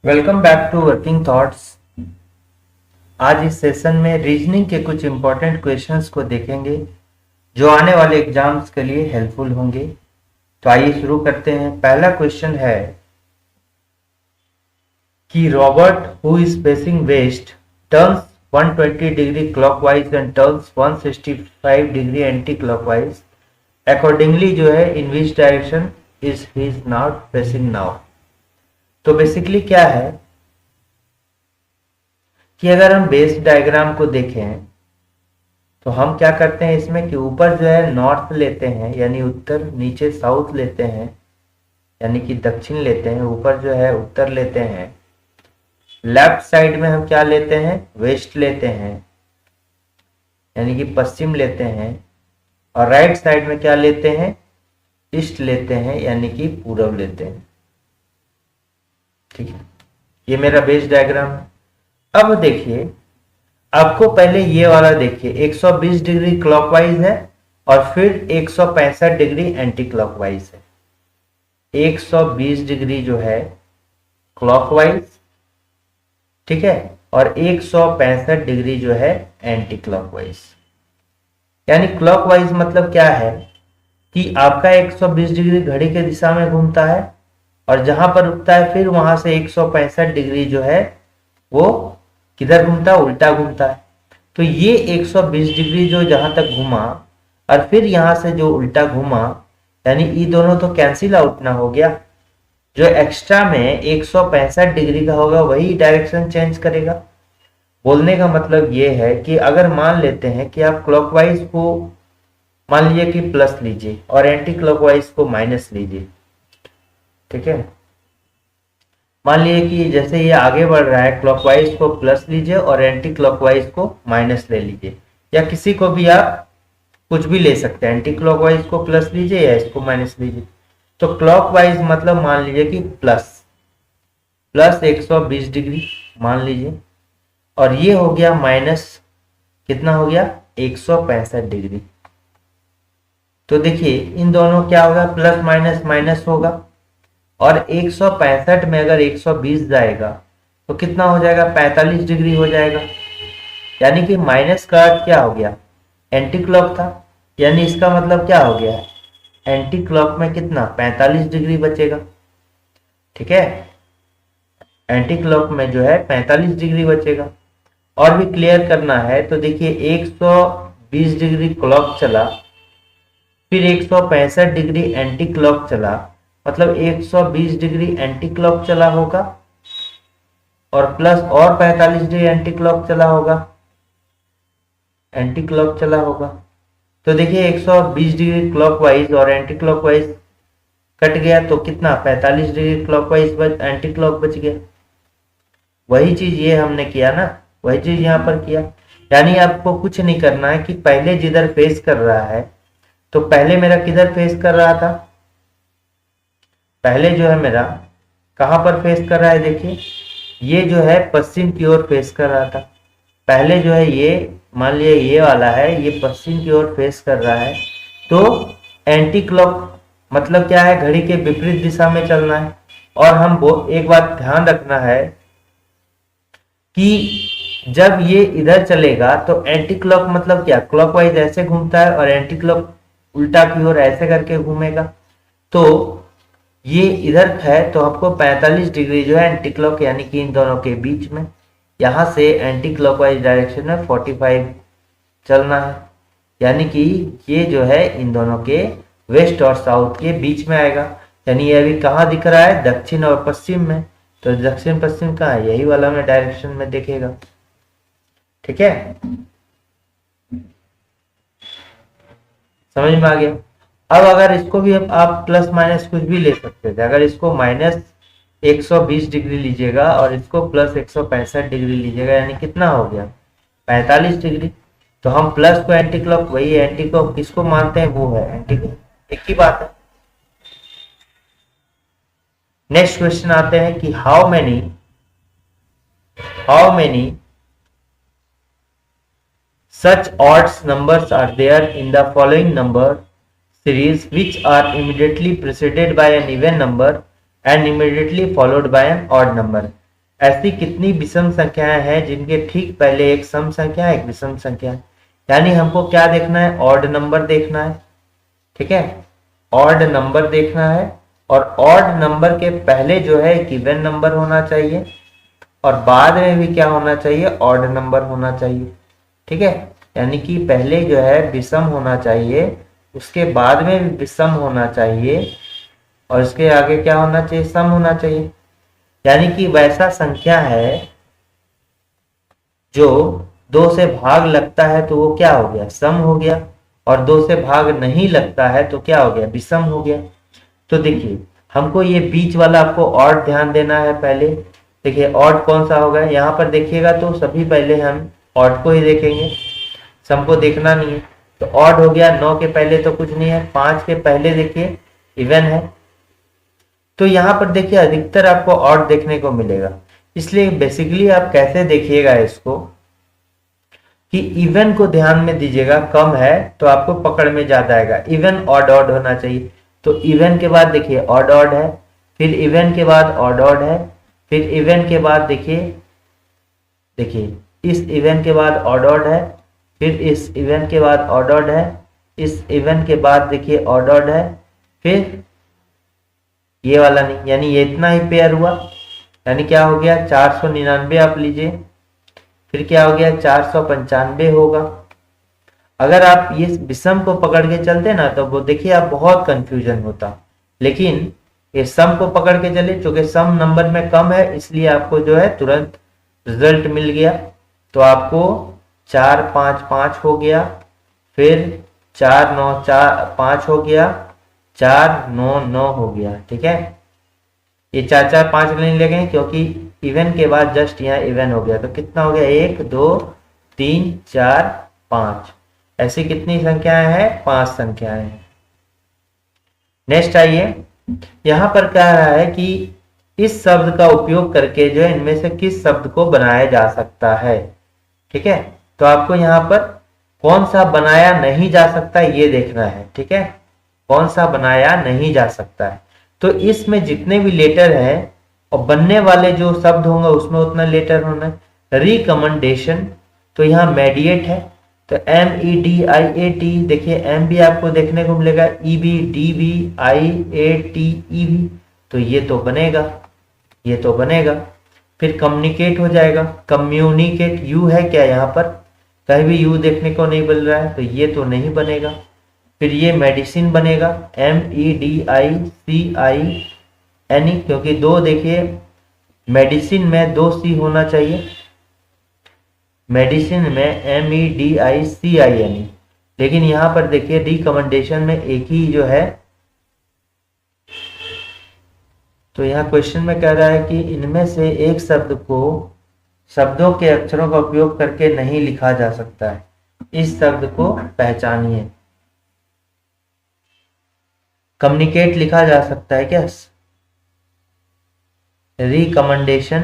Welcome back to working thoughts. आज इस session में रीजनिंग के कुछ इंपॉर्टेंट क्वेश्चंस को देखेंगे जो आने वाले एग्जाम्स के लिए हेल्पफुल होंगे। तो आइए शुरू करते हैं। पहला क्वेश्चन है कि Robert who is facing west turns 120 degree clockwise and turns 165 degree anti clockwise accordingly जो है in which direction is he is not facing now. तो बेसिकली क्या है कि अगर हम बेस डायग्राम को देखें तो हम क्या करते हैं इसमें कि ऊपर जो है नॉर्थ लेते हैं यानी उत्तर, नीचे साउथ लेते हैं यानी कि दक्षिण लेते हैं, ऊपर जो है उत्तर लेते हैं, लेफ्ट साइड में हम क्या लेते हैं वेस्ट लेते हैं यानी कि पश्चिम लेते हैं, और राइट साइड में क्या लेते हैं ईस्ट लेते हैं यानी कि पूरब लेते हैं। ठीक है, ये मेरा बेस डायग्राम है। अब देखिए, आपको पहले ये वाला देखिए 120 डिग्री क्लॉकवाइज है और फिर 165 डिग्री एंटी क्लॉकवाइज है। 120 डिग्री जो है क्लॉकवाइज, ठीक है, और 165 डिग्री जो है एंटी क्लॉकवाइज। यानी क्लॉकवाइज मतलब क्या है कि आपका 120 डिग्री घड़ी के दिशा में घूमता है और जहां पर रुकता है फिर वहां से 165 डिग्री जो है वो किधर घूमता है, उल्टा घूमता है। तो ये 120 डिग्री जो जहां तक घूमा और फिर यहां से जो उल्टा घूमा, यानी ये दोनों तो कैंसिल आउट ना हो गया। जो एक्स्ट्रा में 165 डिग्री का होगा वही डायरेक्शन चेंज करेगा। बोलने का मतलब ये है कि अगर मान लेते हैं कि आप क्लॉकवाइज को मान लीजिए कि प्लस लीजिए और एंटी क्लॉकवाइज को माइनस लीजिए, ठीक है। मान लीजिए कि जैसे ये आगे बढ़ रहा है, क्लॉकवाइज को प्लस लीजिए और एंटी क्लॉकवाइज को माइनस ले लीजिए, या किसी को भी आप कुछ भी ले सकते हैं। एंटी क्लॉकवाइज को प्लस लीजिए या इसको माइनस लीजिए। तो क्लॉकवाइज मतलब मान लीजिए कि प्लस 120 डिग्री मान लीजिए, और ये हो गया माइनस, कितना हो गया 165 डिग्री। तो देखिए इन दोनों क्या होगा, प्लस माइनस माइनस होगा, और 165 में अगर 120 जाएगा तो कितना हो जाएगा 45 डिग्री हो जाएगा। यानी कि माइनस का अर्थ क्या हो गया, एंटी क्लॉक था, यानी इसका मतलब क्या हो गया, एंटी क्लॉक में कितना 45 डिग्री बचेगा। ठीक है, एंटी क्लॉक में जो है 45 डिग्री बचेगा। और भी क्लियर करना है तो देखिए 120 डिग्री क्लॉक चला, फिर 165 डिग्री एंटी क्लॉक चला, मतलब 120 डिग्री एंटी क्लॉक चला होगा और प्लस और 45 डिग्री एंटी क्लॉक चला होगा, एंटी क्लॉक चला होगा। तो देखिए 120 डिग्री क्लॉकवाइज और एंटी क्लॉकवाइज कट गया तो कितना 45 डिग्री क्लॉकवाइज एंटी क्लॉक बच गया। वही चीज ये हमने किया ना, वही चीज यहाँ पर किया। यानी आपको कुछ नहीं करना है कि पहले जिधर फेस कर रहा है, तो पहले मेरा किधर फेस कर रहा था, पहले जो है मेरा कहां पर फेस कर रहा है, देखिए ये जो है पश्चिम की ओर फेस कर रहा था। पहले जो है ये मान लिया ये वाला है, ये पश्चिम की ओर फेस कर रहा है। तो एंटी क्लॉक मतलब क्या है, घड़ी के विपरीत दिशा में चलना है। और हम एक बात ध्यान रखना है कि जब ये इधर चलेगा तो एंटी क्लॉक मतलब क्या, क्लॉकवाइज ऐसे घूमता है और एंटी क्लॉक उल्टा की ओर ऐसे करके घूमेगा। तो ये इधर है तो आपको 45 डिग्री जो है एंटी क्लॉक यानी कि इन दोनों के बीच में, यहां से एंटी क्लॉकवाइज डायरेक्शन में 45 चलना है। यानी कि ये जो है इन दोनों के वेस्ट और साउथ के बीच में आएगा। यानी ये अभी कहाँ दिख रहा है, दक्षिण और पश्चिम में। तो दक्षिण पश्चिम कहाँ है, यही वाला में डायरेक्शन में दिखेगा। ठीक है, समझ में आ गया। अब अगर इसको भी आप प्लस माइनस कुछ भी ले सकते थे। अगर इसको माइनस 120 डिग्री लीजिएगा और इसको प्लस 165 डिग्री लीजिएगा, यानी कितना हो गया 45 डिग्री। तो हम प्लस को एंटी क्लॉक, वही एंटी क्लॉक किसको मानते हैं, वो है एंटी क्लॉक, एक ही बात है। नेक्स्ट क्वेश्चन आते हैं कि how many such odds numbers are there in the following number series which are immediately preceded by an even number and immediately followed by an odd number। ऐसी कितनी विषम संख्याएं हैं जिनके ठीक पहले एक सम संख्या एक विषम संख्या है। यानी हमको क्या देखना है, ऑड नंबर देखना है। ठीक है, ऑड नंबर देखना है और ऑड नंबर के पहले जो है एक इवन नंबर होना चाहिए और बाद में भी क्या होना चाहिए, ऑड नंबर होना चाहिए। ठीक है, यानी कि पहले जो है विषम होना चाहिए, उसके बाद में भी विषम होना चाहिए और इसके आगे क्या होना चाहिए, सम होना चाहिए। यानी कि वैसा संख्या है जो 2 से भाग लगता है तो वो क्या हो गया, सम हो गया, और 2 से भाग नहीं लगता है तो क्या हो गया, विषम हो गया। तो देखिए हमको ये बीच वाला आपको ऑड ध्यान देना है। पहले देखिए ऑड कौन सा होगा, यहाँ पर देखिएगा तो सभी पहले हम ऑड को ही देखेंगे, सम को देखना नहीं है। तो ऑड हो गया, 9 के पहले तो कुछ नहीं है, 5 के पहले देखिए इवन है। तो यहाँ पर देखिए अधिकतर आपको ऑड देखने को मिलेगा। इसलिए बेसिकली आप कैसे देखिएगा इसको कि इवन को ध्यान में दीजिएगा, कम है तो आपको पकड़ में ज्यादा आएगा। इवन ऑड ऑड होना चाहिए, तो इवन के बाद देखिए ऑड ऑड है, फिर इवन के बाद ऑड ऑड है, फिर इवन के बाद देखिए देखिए इस इवन के बाद ऑड ऑड है, फिर इस इवन के बाद ऑड ऑड है, इस इवन के बाद देखिए ऑड ऑड है, फिर ये वाला नहीं, यानी ये इतना ही पेयर हुआ। यानी क्या हो गया, 499 आप लीजिए, फिर क्या हो गया 495 होगा। अगर आप ये विषम को पकड़ के चलते ना तो वो देखिए आप बहुत कंफ्यूजन होता, लेकिन ये सम को पकड़ के चले, चूंकि सम नंबर में कम है इसलिए आपको जो है तुरंत रिजल्ट मिल गया। तो आपको 455 हो गया, फिर 4945 हो गया, 499 हो गया। ठीक है, ये 445 नहीं लगेंगे क्योंकि इवन के बाद जस्ट यहाँ इवन हो गया। तो कितना हो गया, 1 2 3 4 5, ऐसी कितनी संख्याएं हैं, 5 संख्याएं हैं। नेक्स्ट आइए, यहां पर कह रहा है कि इस शब्द का उपयोग करके जो है इनमें से किस शब्द को बनाया जा सकता है। ठीक है, तो आपको यहाँ पर कौन सा बनाया नहीं जा सकता ये देखना है। ठीक है, कौन सा बनाया नहीं जा सकता है। तो इसमें जितने भी लेटर हैं और बनने वाले जो शब्द होंगे उसमें उतना लेटर होना है। रिकमेंडेशन, तो यहाँ मेडिएट है, तो MEDIAT, देखिए एम भी आपको देखने को मिलेगा, EBDBIATEV, तो ये तो बनेगा, ये तो बनेगा। फिर कम्युनिकेट हो जाएगा, कम्युनिकेट, यू है क्या यहाँ पर, कहीं भी यू देखने को नहीं मिल रहा है तो ये तो नहीं बनेगा। फिर ये मेडिसिन बनेगा, MEDICINE, क्योंकि दो देखिए मेडिसिन में 2 C होना चाहिए, मेडिसिन में MEDICINE, लेकिन यहां पर देखिए रिकमेंडेशन में एक ही जो है। तो यहाँ क्वेश्चन में कह रहा है कि इनमें से एक शब्द को शब्दों के अक्षरों का उपयोग करके नहीं लिखा जा सकता है, इस शब्द को पहचानिए। कम्युनिकेट लिखा जा सकता है क्या, रिकमेंडेशन,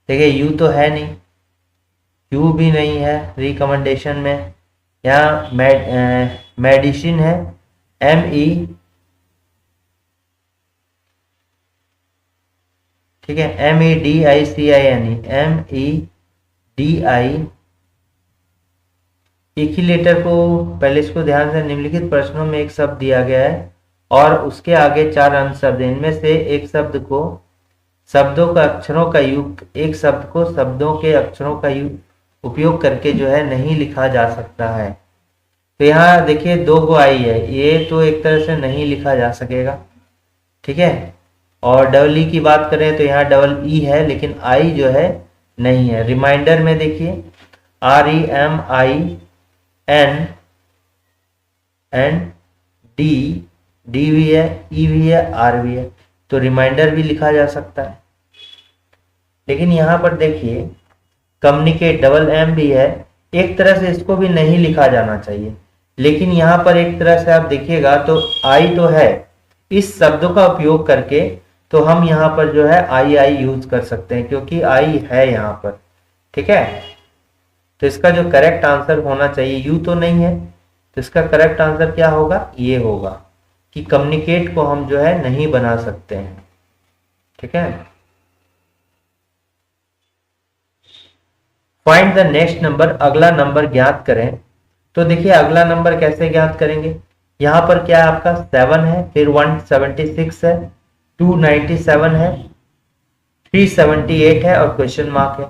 देखिए यू तो है नहीं, यू भी नहीं है रिकमेंडेशन में। यहाँ मेडिसिन है, ME, ठीक है, MEDICINE, MEDI, एक ही लेटर को, पहले इसको ध्यान से, निम्नलिखित प्रश्नों में एक शब्द दिया गया है और उसके आगे 4 अन्य शब्द, इनमें से एक शब्द को शब्दों का अक्षरों का युग, एक शब्द को शब्दों के अक्षरों का युग उपयोग करके जो है नहीं लिखा जा सकता है। तो यहाँ देखिए 2 गो आई है, ये तो एक तरह से नहीं लिखा जा सकेगा। ठीक है, और डबल ई की बात करें तो यहाँ डबल ई है लेकिन आई जो है नहीं है। रिमाइंडर में देखिए REMIND, डी भी है, ई भी है, आर भी है, तो रिमाइंडर भी लिखा जा सकता है। लेकिन यहाँ पर देखिए कम्युनिकेट, डबल एम भी है, एक तरह से इसको भी नहीं लिखा जाना चाहिए, लेकिन यहाँ पर एक तरह से आप देखिएगा तो आई तो है, इस शब्द का उपयोग करके तो हम यहाँ पर जो है आई यूज कर सकते हैं क्योंकि आई है यहाँ पर। ठीक है, तो इसका जो करेक्ट आंसर होना चाहिए, यू तो नहीं है, तो इसका करेक्ट आंसर क्या होगा, ये होगा कि कम्युनिकेट को हम जो है नहीं बना सकते हैं। ठीक है, फाइंड द नेक्स्ट नंबर, अगला नंबर ज्ञात करें। तो देखिए अगला नंबर कैसे ज्ञात करेंगे, यहाँ पर क्या है आपका 7 है, फिर 176 है, 297 है, 378 है और क्वेश्चन मार्क है।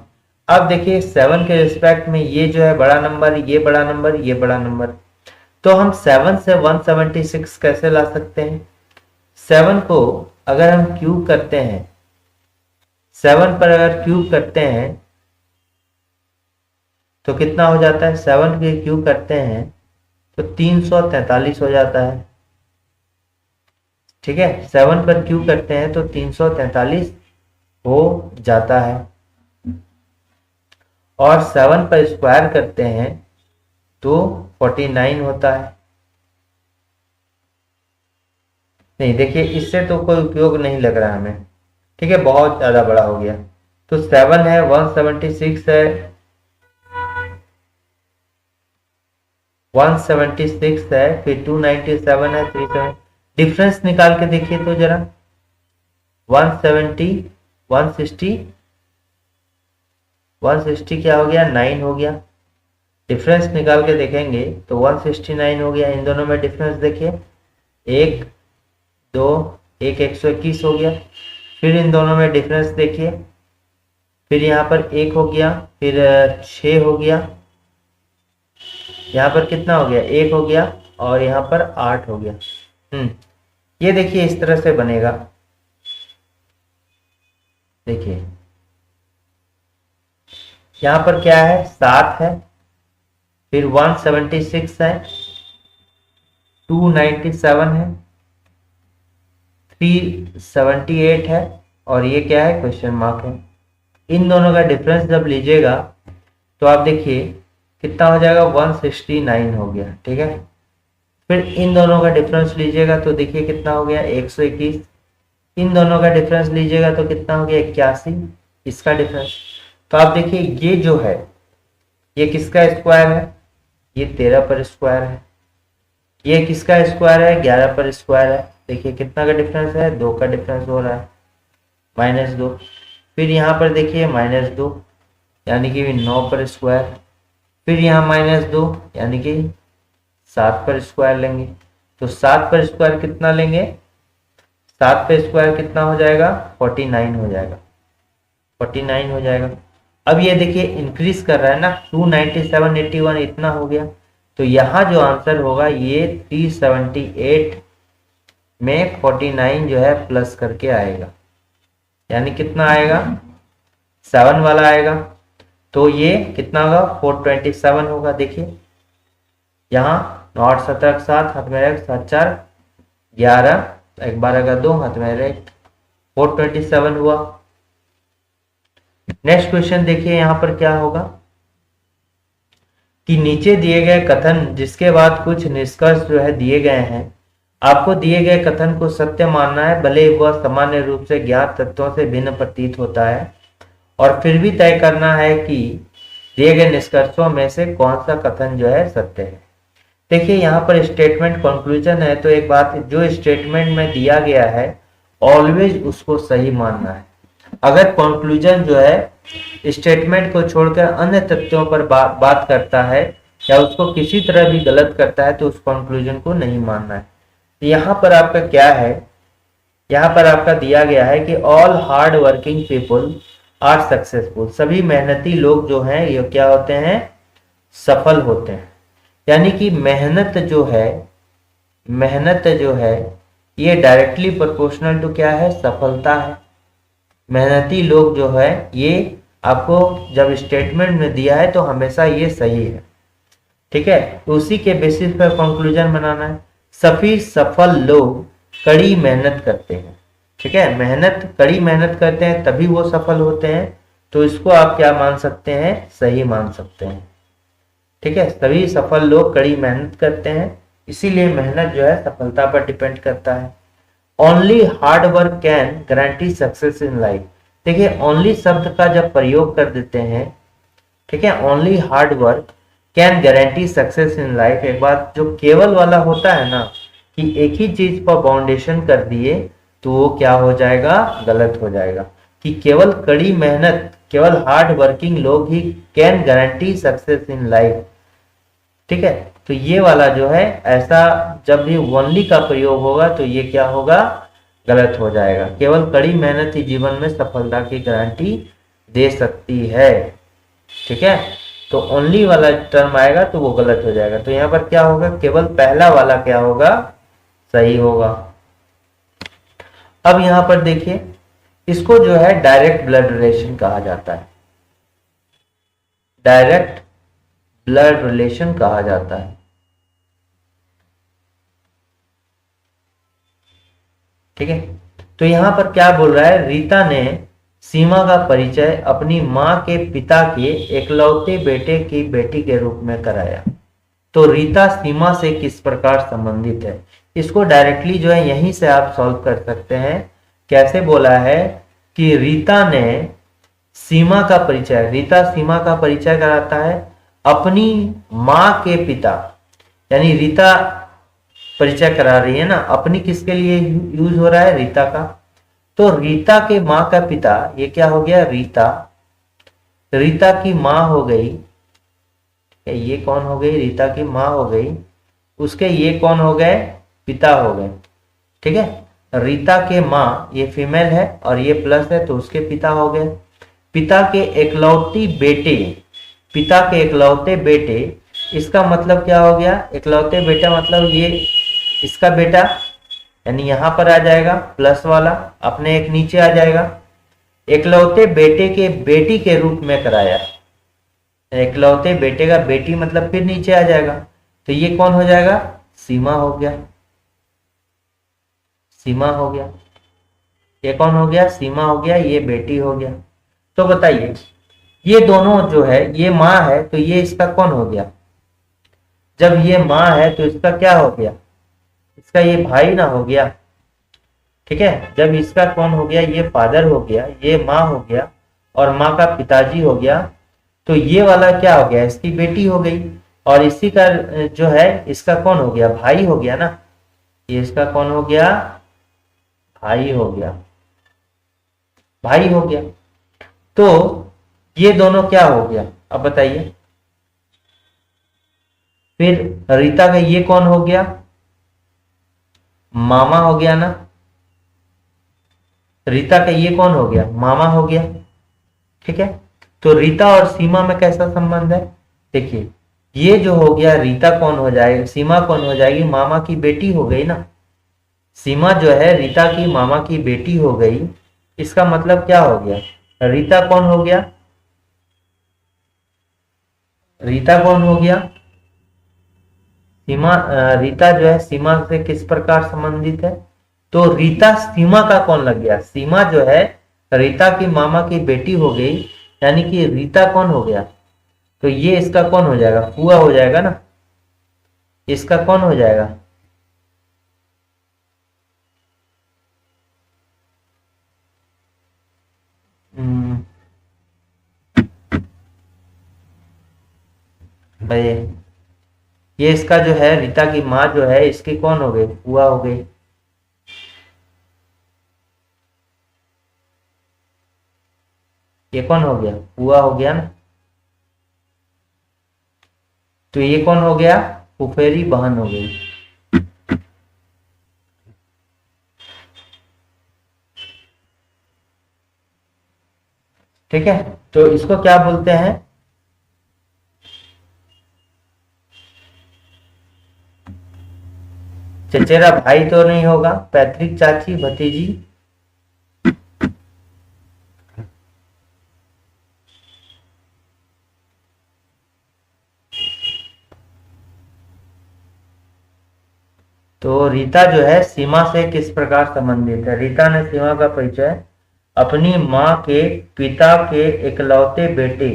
अब देखिए 7 के रिस्पेक्ट में ये जो है बड़ा नंबर, ये बड़ा नंबर, ये बड़ा नंबर, तो हम 7 से 176 कैसे ला सकते हैं। 7 को अगर हम क्यूब करते हैं, 7 पर अगर क्यूब करते हैं तो कितना हो जाता है, 7 के क्यूब करते हैं तो 343 हो जाता है। ठीक है, 7 पर क्यूब करते हैं तो 343 हो जाता है, और 7 पर स्क्वायर करते हैं तो 49 होता है। नहीं देखिए इससे तो कोई उपयोग नहीं लग रहा हमें, ठीक है, बहुत ज्यादा बड़ा हो गया। तो 7 है, 176 है, 176 है, फिर 297 है, 37, डिफरेंस निकाल के देखिए तो जरा, 170, 160, 160 क्या हो गया, 9 हो गया। डिफरेंस निकाल के देखेंगे तो 169 हो गया। इन दोनों में डिफरेंस देखिए, एक दो, एक 121 हो गया। फिर इन दोनों में डिफरेंस देखिए, फिर यहाँ पर 1 हो गया, फिर 6 हो गया, यहाँ पर कितना हो गया, 1 हो गया, और यहाँ पर 8 हो गया। ये देखिए इस तरह से बनेगा, देखिए यहाँ पर क्या है, 7 है, फिर 176 है, 297 है, 378 है, और ये क्या है, क्वेश्चन मार्क है। इन दोनों का डिफरेंस जब लीजिएगा तो आप देखिए कितना हो जाएगा, 169 हो गया। ठीक है, फिर इन दोनों का डिफरेंस लीजिएगा तो देखिए कितना हो गया, 121। इन दोनों का डिफरेंस लीजिएगा तो कितना हो गया, 81, इसका डिफरेंस। तो आप देखिए ये जो है ये किसका स्क्वायर है, ये 13 पर स्क्वायर है। ये किसका स्क्वायर है, 11 पर स्क्वायर है। देखिए कितना का डिफरेंस है, 2 का डिफरेंस हो रहा है, -2। फिर यहाँ पर देखिए -2 यानी कि 9 पर स्क्वायर, फिर यहाँ -2 यानी कि 7 पर स्क्वायर लेंगे। तो 7 पर स्क्वायर कितना लेंगे, 7 पर स्क्वायर कितना हो जाएगा, 49 हो जाएगा, 49 हो जाएगा। अब ये देखिए इंक्रीज कर रहा है ना, 297, 81 इतना हो गया। तो यहाँ जो आंसर होगा ये 378 में 49 जो है प्लस करके आएगा, यानी कितना आएगा, 7 वाला आएगा। तो ये कितना होगा, 427 होगा। देखिए यहाँ 9 17 7 हाथ में रख, 7 4 11, 1 12 का 2 हाथ में रख, 427 हुआ। नेक्स्ट क्वेश्चन देखिए यहाँ पर क्या होगा कि नीचे दिए गए कथन जिसके बाद कुछ निष्कर्ष जो है दिए गए हैं, आपको दिए गए कथन को सत्य मानना है भले वह सामान्य रूप से ज्ञात तत्वों से भिन्न प्रतीत होता है, और फिर भी तय करना है कि दिए गए निष्कर्षों में से कौन सा कथन जो है सत्य है। देखिए यहाँ पर स्टेटमेंट कंक्लूजन है, तो एक बात जो स्टेटमेंट में दिया गया है ऑलवेज उसको सही मानना है। अगर कंक्लूजन जो है स्टेटमेंट को छोड़कर अन्य तथ्यों पर बात करता है या उसको किसी तरह भी गलत करता है तो उस कंक्लूजन को नहीं मानना है। यहाँ पर आपका क्या है, यहाँ पर आपका दिया गया है कि all hard working people are successful, सभी मेहनती लोग जो हैं ये क्या होते हैं, सफल होते हैं। यानी कि मेहनत जो है ये डायरेक्टली प्रोपोर्शनल टू क्या है, सफलता है। मेहनती लोग जो है ये आपको जब स्टेटमेंट में दिया है तो हमेशा ये सही है। ठीक है, तो उसी के बेसिस पर कंक्लूजन बनाना है। सभी सफल लोग कड़ी मेहनत करते हैं। ठीक है, कड़ी मेहनत करते हैं तभी वो सफल होते हैं, तो इसको आप क्या मान सकते हैं, सही मान सकते हैं। ठीक है, सभी सफल लोग कड़ी मेहनत करते हैं, इसीलिए मेहनत जो है सफलता पर डिपेंड करता है। Only hard work can guarantee success in life. देखिए ओनली शब्द का जब प्रयोग कर देते हैं, ठीक है, only hard work can guarantee success in life, एक बात जो केवल वाला होता है ना कि एक ही चीज पर बाउंडेशन कर दिए तो वो क्या हो जाएगा, गलत हो जाएगा। कि केवल कड़ी मेहनत केवल हार्ड वर्किंग लोग he can guarantee success in life. ठीक है, तो ये वाला जो है ऐसा जब भी ओनली का प्रयोग होगा तो ये क्या होगा, गलत हो जाएगा। केवल कड़ी मेहनत ही जीवन में सफलता की गारंटी दे सकती है। ठीक है, तो ओनली वाला टर्म आएगा तो वो गलत हो जाएगा। तो यहाँ पर क्या होगा, केवल पहला वाला क्या होगा, सही होगा। अब यहां पर देखिए, इसको जो है डायरेक्ट ब्लड रिलेशन कहा जाता है, डायरेक्ट ब्लड रिलेशन कहा जाता है। ठीक है, तो यहां पर क्या बोल रहा है, रीता ने सीमा का परिचय अपनी मां के पिता के एकलौते बेटे की बेटी के रूप में कराया। तो रीता सीमा से किस प्रकार संबंधित है, इसको डायरेक्टली जो है यहीं से आप सॉल्व कर सकते हैं। कैसे बोला है कि रीता ने सीमा का परिचय, रीता सीमा का परिचय कराता है अपनी मां के पिता, यानी रीता परिचय करा रही है ना, अपनी किसके लिए यूज हो रहा है, रीता का। तो रीता के मां का पिता ये क्या हो गया, रीता, रीता की मां हो गई, ये कौन हो गई, रीता की मां हो गई, उसके ये कौन हो गए, पिता हो गए। ठीक है, रीता के मां ये फीमेल है और ये प्लस है तो उसके पिता हो गए। पिता के एकलौती बेटे, पिता के एकलौते बेटे, इसका मतलब क्या हो गया, एकलौते बेटा मतलब ये इसका बेटा, यानी यहां पर आ जाएगा प्लस वाला, अपने एक नीचे आ जाएगा। एकलौते बेटे के बेटी के रूप में कराया, एकलौते बेटे का बेटी मतलब फिर नीचे आ जाएगा, तो ये कौन हो जाएगा, सीमा हो गया, सीमा हो गया। ये कौन हो गया, सीमा हो गया, ये बेटी हो गया। तो बताइए ये दोनों जो है, ये माँ है तो ये इसका कौन हो गया, जब ये माँ है तो इसका क्या हो गया, इसका ये भाई ना हो गया। ठीक है, जब इसका कौन हो गया, ये फादर हो गया, ये माँ हो गया और माँ का पिताजी हो गया, तो ये वाला क्या हो गया, इसकी बेटी हो गई। और इसी का जो है इसका कौन हो गया, भाई हो गया ना, ये इसका कौन हो गया, भाई हो गया, भाई हो गया। तो ये दोनों क्या हो गया, अब बताइए। फिर रीता का ये कौन हो गया, मामा हो गया ना, रीता का ये कौन हो गया, मामा हो गया। ठीक है, तो रीता और सीमा में कैसा संबंध है, देखिए ये जो हो गया रीता कौन हो जाएगी, सीमा कौन हो जाएगी, मामा की बेटी हो गई ना। सीमा जो है रीता की मामा की बेटी हो गई, इसका मतलब क्या हो गया, रीता कौन हो गया, रीता कौन हो गया, सीमा, रीता जो है सीमा से किस प्रकार संबंधित है, तो रीता सीमा का कौन लग गया, सीमा जो है रीता की मामा की बेटी हो गई, यानी कि रीता कौन हो गया, तो ये इसका कौन हो जाएगा, फुआ हो जाएगा ना, इसका कौन हो जाएगा, भाई ये इसका जो है रीता की माँ जो है इसकी कौन हो गई, फुआ हो गई। ये कौन हो गया, फुआ हो गया ना, तो ये कौन हो गया, फुफेरी बहन हो गई। ठीक है, तो इसको क्या बोलते हैं, चचेरा भाई तो नहीं होगा, पैतृक चाची भतीजी, तो रीता जो है सीमा से किस प्रकार संबंधित है, रीता ने सीमा का परिचय अपनी माँ के पिता के इकलौते बेटे,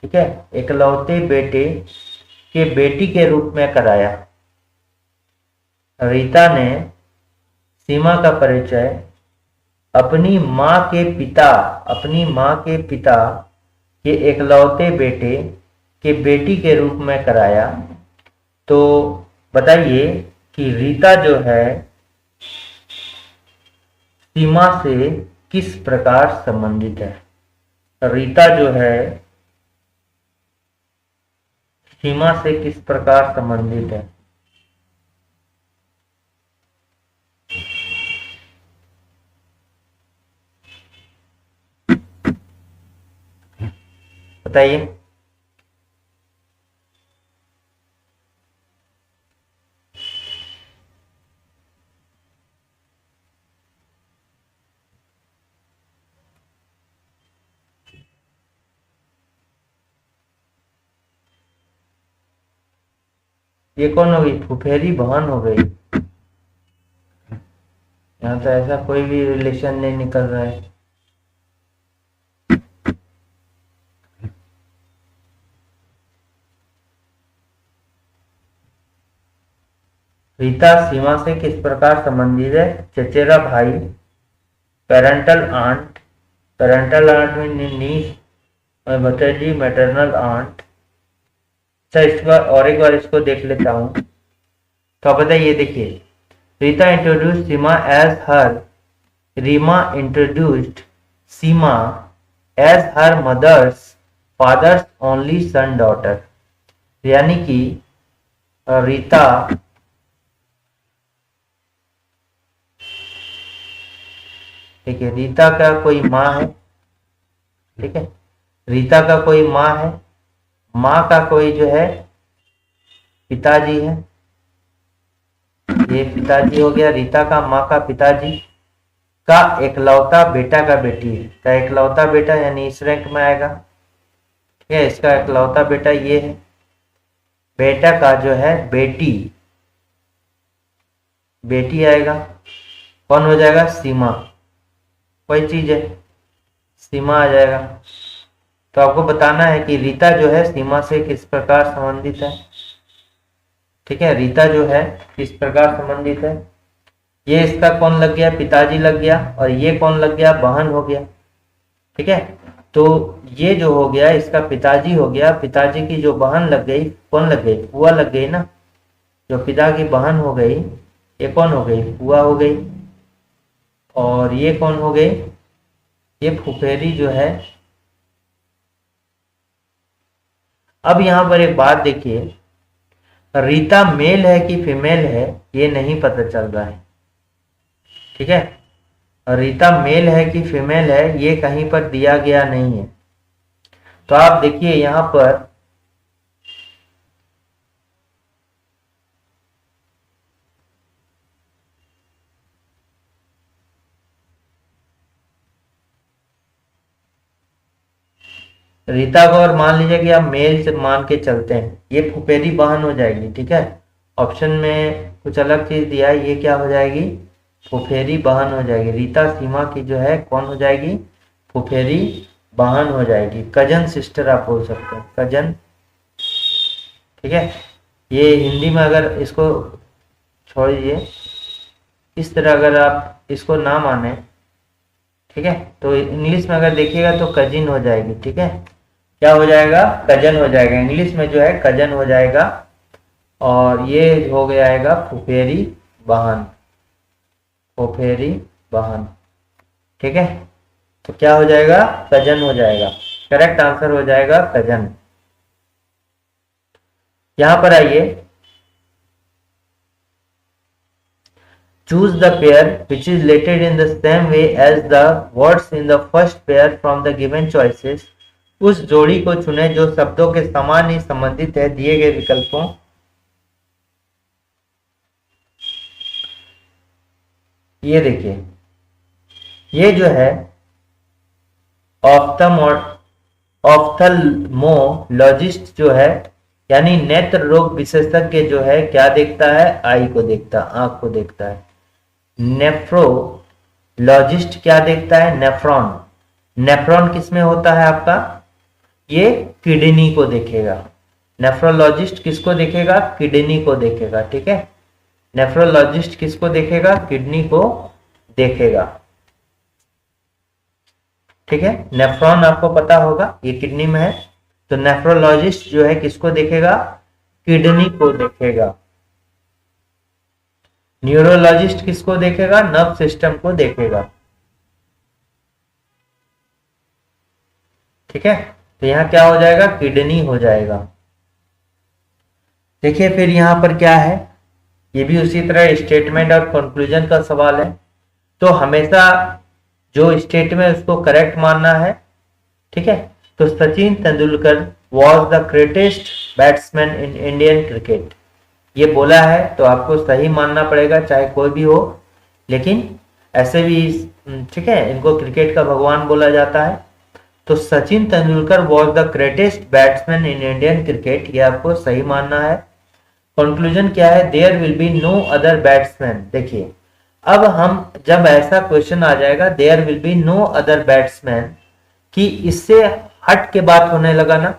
ठीक है, इकलौते बेटे के बेटी के रूप में कराया। रीता ने सीमा का परिचय अपनी माँ के पिता, अपनी माँ के पिता के इकलौते बेटे के बेटी के रूप में कराया। तो बताइए कि रीता जो है सीमा से किस प्रकार संबंधित है, रीता जो है सीमा से किस प्रकार संबंधित है? बताइए। ये कौन हो गई? फुफेरी बहन हो गई। यहाँ तो ऐसा कोई भी रिलेशन नहीं निकल रहा है। रीता सीमा से किस प्रकार संबंधित है? चचेरा भाई, पेरेंटल आंट, पेरेंटल आंट में नीस और भतीजी मैटरनल आंट। अच्छा, इस बार और एक बार इसको देख लेता हूँ। तो आप बताइए, देखिए, Rita introduce Seema as her, Reema introduced Seema as her mother's father's only son daughter. यानी कि रीता ठीक है, रीता का कोई माँ है, ठीक है, रीता का कोई माँ है, माँ का कोई जो है पिताजी है, ये पिताजी हो गया रीता का, माँ का पिताजी का एकलौता बेटा का बेटी है, का एकलौता बेटा यानी इस रैंक में आएगा, ठीक है, इसका एकलौता बेटा ये है, बेटा का जो है बेटी, बेटी आएगा, कौन हो जाएगा? सीमा, कोई चीज है, सीमा आ जाएगा। तो आपको बताना है कि रीता जो है सीमा से किस प्रकार संबंधित है, ठीक है, रीता जो है किस प्रकार संबंधित है। ये इसका कौन लग गया? पिताजी लग गया, और ये कौन लग गया? बहन हो गया, ठीक है। तो ये जो हो गया इसका पिताजी हो गया, पिताजी की जो बहन लग गई, कौन लग गई? बुआ लग गई ना, जो पिता की बहन हो गई ये कौन हो गई? बुआ हो गई। और ये कौन हो गई? ये फुफेरी जो है। अब यहां पर एक बात देखिए, रीता मेल है कि फीमेल है ये नहीं पता चल रहा है, ठीक है, रीता मेल है कि फीमेल है ये कहीं पर दिया गया नहीं है। तो आप देखिए यहां पर रीता को और मान लीजिए कि आप मेल से मान के चलते हैं, ये फुफेरी बहन हो जाएगी, ठीक है। ऑप्शन में कुछ अलग चीज दिया है, ये क्या हो जाएगी? फुफेरी बहन हो जाएगी। रीता सीमा की जो है कौन हो जाएगी? फुफेरी बहन हो जाएगी, कजन सिस्टर आप बोल सकते हैं, कजन, ठीक है। ये हिंदी में अगर इसको छोड़ दीजिए, इस तरह अगर आप इसको ना माने, ठीक है, तो इंग्लिश में अगर देखिएगा तो कजिन हो जाएगी, ठीक है, क्या हो जाएगा? कजन हो जाएगा, इंग्लिश में जो है कजन हो जाएगा। और ये हो गया आएगा फुफेरी बहन, फुफेरी बहन, ठीक है। तो क्या हो जाएगा? कजन हो जाएगा, करेक्ट आंसर हो जाएगा कजन। यहां पर आइए, choose the pair which is related in the same way as the words in the first pair from the given choices। उस जोड़ी को चुने जो शब्दों के समान ही संबंधित है दिए गए विकल्पों। ये देखिए, ये जो है ऑफ्थल्मोलॉजिस्ट जो है यानी नेत्र रोग विशेषज्ञ जो है क्या देखता है? आई को देखता है, आंख को देखता है। नेफ्रोलॉजिस्ट क्या देखता है? नेफ्रॉन। नेफ्रॉन किसमें होता है आपका? ये किडनी को देखेगा। नेफ्रोलॉजिस्ट किसको देखेगा? किडनी को देखेगा, ठीक है। नेफ्रोलॉजिस्ट किसको देखेगा? किडनी को देखेगा, ठीक है। नेफ्रॉन आपको पता होगा ये किडनी में है, तो नेफ्रोलॉजिस्ट जो है किसको देखेगा? किडनी को देखेगा। न्यूरोलॉजिस्ट किसको देखेगा? नर्व सिस्टम को देखेगा। ठीक है, तो यहाँ क्या हो जाएगा, किडनी हो जाएगा। देखिए फिर यहाँ पर क्या है, ये भी उसी तरह स्टेटमेंट और कंक्लूजन का सवाल है। तो हमेशा जो स्टेटमेंट है उसको करेक्ट मानना है। ठीक है, तो Sachin Tendulkar was the greatest batsman in Indian cricket, ये बोला है तो आपको सही मानना पड़ेगा, चाहे कोई भी हो। लेकिन ऐसे भी ठीक है, इनको क्रिकेट का भगवान बोला जाता है। तो Sachin Tendulkar was the greatest batsman in Indian cricket, ये आपको सही मानना है। कंक्लूजन क्या है, there will be no other batsman. देखिए अब हम जब ऐसा क्वेश्चन आ जाएगा there will be no other batsman, कि इससे हट के बात होने लगा ना,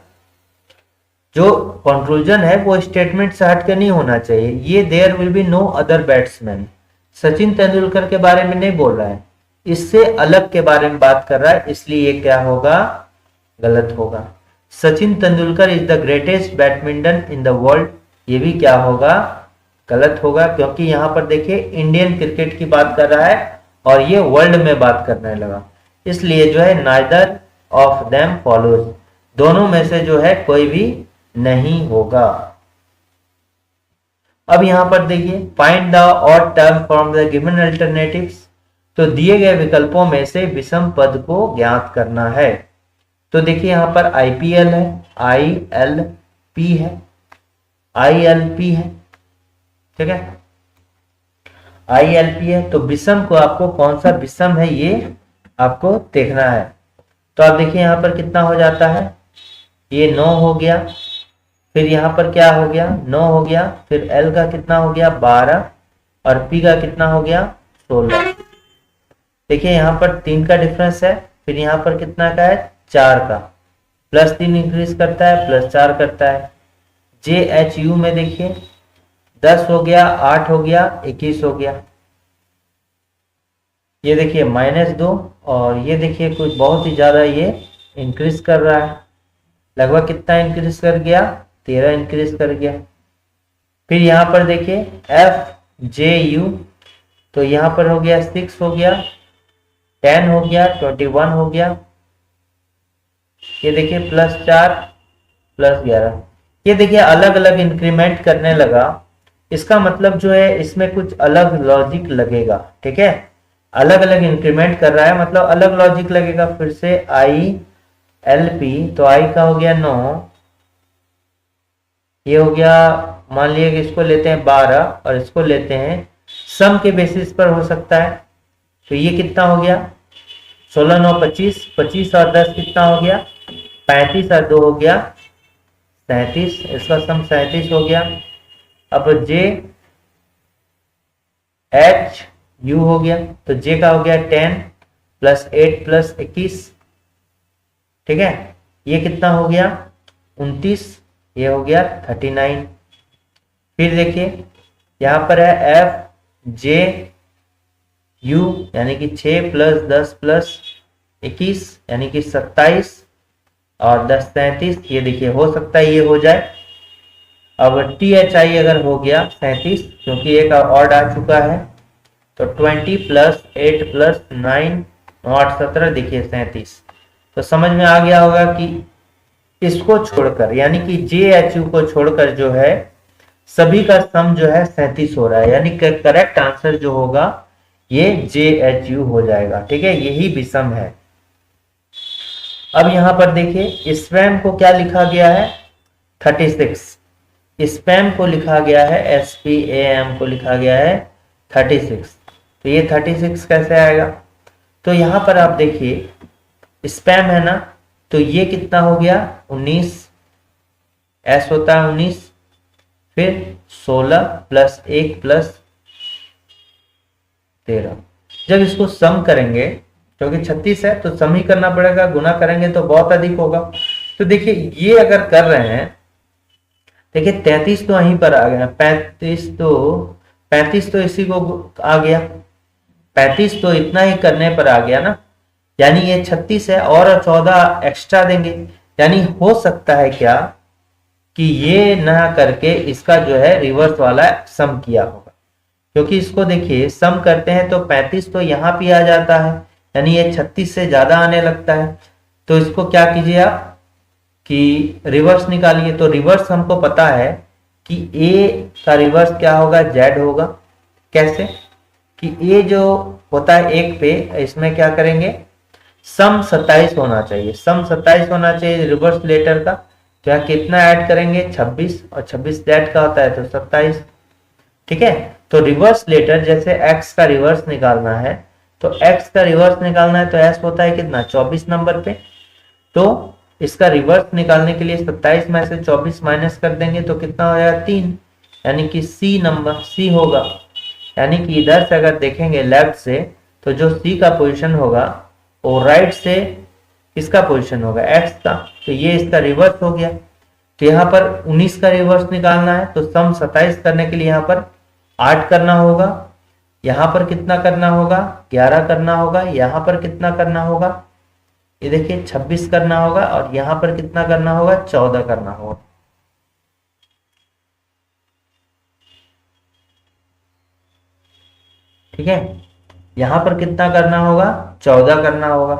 जो कंक्लूजन है वो स्टेटमेंट से हट के नहीं होना चाहिए। ये there will be no other batsman Sachin Tendulkar के बारे में नहीं बोल रहा है, इससे अलग के बारे में बात कर रहा है, इसलिए ये क्या होगा, गलत होगा। Sachin Tendulkar is the greatest badminton in the world, ये भी क्या होगा, गलत होगा, क्योंकि यहां पर देखिए इंडियन क्रिकेट की बात कर रहा है और ये वर्ल्ड में बात करने लगा, इसलिए जो है नाइदर ऑफ देम फॉलोज, दोनों में से जो है कोई भी नहीं होगा। अब यहां पर देखिए find the odd term from the given alternatives, तो दिए गए विकल्पों में से विषम पद को ज्ञात करना है। तो देखिए यहां पर आईपीएल है, ILP है, ILP है, ठीक है, ILP है। तो विषम को आपको कौन सा विषम है ये आपको देखना है। तो आप देखिए यहां पर कितना हो जाता है, ये 9 हो गया, फिर यहां पर क्या हो गया, 9 हो गया, फिर L का कितना हो गया 12 और P का कितना हो गया 16। देखिए यहां पर 3 का डिफरेंस है, फिर यहां पर कितना का है 4 का, +3 इंक्रीज करता है +4 करता है। JHU में देखिए 10 हो गया, 8 हो गया, 21 हो गया। ये देखिए -2 और ये देखिए कुछ बहुत ही ज्यादा ये इंक्रीज कर रहा है, लगभग कितना इंक्रीज कर गया 13 इंक्रीज कर गया। फिर यहां पर देखिए FJU, तो यहां पर हो गया 6 हो गया, 10 हो गया, 21 हो गया। ये देखिए +4 +11, ये देखिए अलग अलग इंक्रीमेंट करने लगा, इसका मतलब जो है इसमें कुछ अलग लॉजिक लगेगा। ठीक है, अलग अलग इंक्रीमेंट कर रहा है मतलब अलग लॉजिक लगेगा। फिर से ILP, तो I का हो गया 9, ये हो गया, मान लिया कि इसको लेते हैं 12 और इसको लेते हैं सम के बेसिस पर हो सकता है, तो ये कितना हो गया 16 9 25, 25 और 10 कितना हो गया 35 और 2 हो गया 37, इसका सम 37 हो गया। अब JHU हो गया, तो J का हो गया 10 +8 +21, ठीक है, ये कितना हो गया 29, ये हो गया 39। फिर देखिए यहां पर है FJU यानी कि 6 + 10 + 21 यानी कि 27 और 10 37, ये देखिए हो सकता है ये हो जाए। अब THI अगर हो गया 37, क्योंकि एक ऑड आ चुका है, तो 20 + 8 + 9 8 17, देखिए 37। तो समझ में आ गया होगा कि इसको छोड़कर यानी कि JHU को छोड़कर जो है सभी का सम जो है 37 हो रहा है, यानी करेक्ट आंसर जो होगा ये JHU हो जाएगा। ठीक है, यही विषम है। अब यहां पर देखिए स्पैम को क्या लिखा गया है 36, स्पैम को लिखा गया है SPAM को लिखा गया है 36, तो ये 36 कैसे आएगा। तो यहां पर आप देखिए स्पैम है ना, तो ये कितना हो गया 19, S होता है 19, फिर 16 + 1 + 13। जब इसको सम करेंगे, क्योंकि 36 है तो सम ही करना पड़ेगा, गुना करेंगे तो बहुत अधिक होगा। तो देखिए ये अगर कर रहे हैं, देखिए 33 तो वहीं पर आ गया, 35 तो इसी को आ गया, 35 तो इतना ही करने पर आ गया ना, यानी ये 36 है और 14 एक्स्ट्रा देंगे, यानी हो सकता है क्या कि ये ना करके इसका जो है रिवर्स वाला सम किया होगा। क्योंकि इसको देखिए सम करते हैं तो 35 तो यहाँ भी आ जाता है, यानी ये 36 से ज्यादा आने लगता है। तो इसको क्या कीजिए आप कि रिवर्स निकालिए। तो रिवर्स हमको पता है कि ए का रिवर्स क्या होगा, जेड होगा। कैसे कि ए जो होता है एक पे, इसमें क्या करेंगे, सम 27 होना चाहिए, सम 27 होना चाहिए रिवर्स लेटर का। तो यहाँ कितना ऐड करेंगे, 26, और 26 जेड का होता है तो 27। ठीक है, तो रिवर्स लेटर जैसे x का रिवर्स निकालना है, तो x का रिवर्स निकालना है तो s होता है कितना, 24 नंबर पे। तो इसका रिवर्स निकालने के लिए 27 में से 24 माइनस कर देंगे तो कितना हो जाएगा, 3, यानी कि सी नंबर, सी होगा। यानी कि इधर से अगर देखेंगे लेफ्ट से, तो जो सी का पोजीशन होगा वो राइट से किसका पोजीशन होगा, एक्स का। तो ये इसका रिवर्स हो गया। तो यहाँ पर 19 का रिवर्स निकालना है तो सम 27 करने के लिए यहाँ पर 8 करना होगा, यहाँ पर कितना करना होगा, 11 करना होगा, यहाँ पर कितना करना होगा, ये देखिए 26 करना होगा, और यहाँ पर कितना करना होगा, 14 करना होगा। ठीक है, यहां पर कितना करना होगा, 14 करना होगा।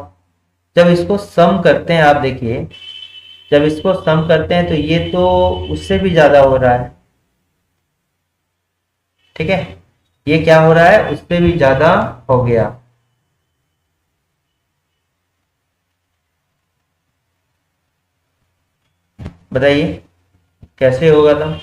जब इसको सम करते हैं आप देखिए, जब इसको सम करते हैं तो ये तो उससे भी ज्यादा हो रहा है। ठीक है, ये क्या हो रहा है, उससे भी ज्यादा हो गया। बताइए कैसे होगा था।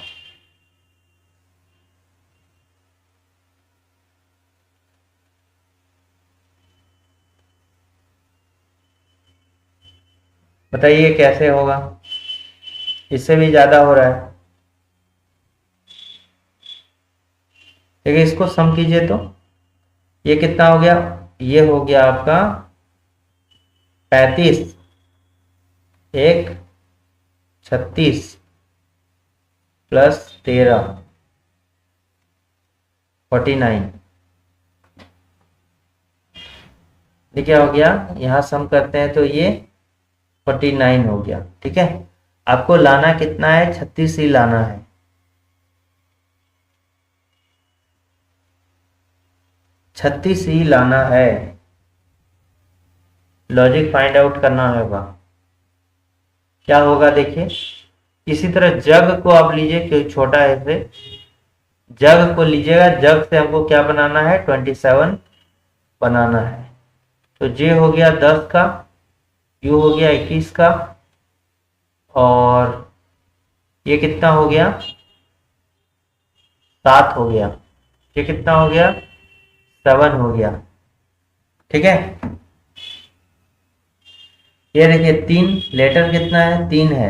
बताइए कैसे होगा, इससे भी ज्यादा हो रहा है। देखिए इसको सम कीजिए तो ये कितना हो गया, ये हो गया आपका 35, एक 36 प्लस 13, 49। ये क्या हो गया, यहां सम करते हैं तो ये 49 हो गया। ठीक है, आपको लाना कितना है, 36 ही लाना है। 36 ही लाना है, लॉजिक फाइंड आउट करना होगा। क्या होगा देखिए, इसी तरह जग को आप लीजिए, क्योंकि छोटा है इसे, जग को लीजिएगा, जग से हमको क्या बनाना है, 27 बनाना है। तो जे हो गया 10 का, यू हो गया 21 का, और ये कितना हो गया, 7 हो गया। ये कितना हो गया, 7 हो गया। ठीक है, ये देखिए 3, लेटर कितना है, 3 है।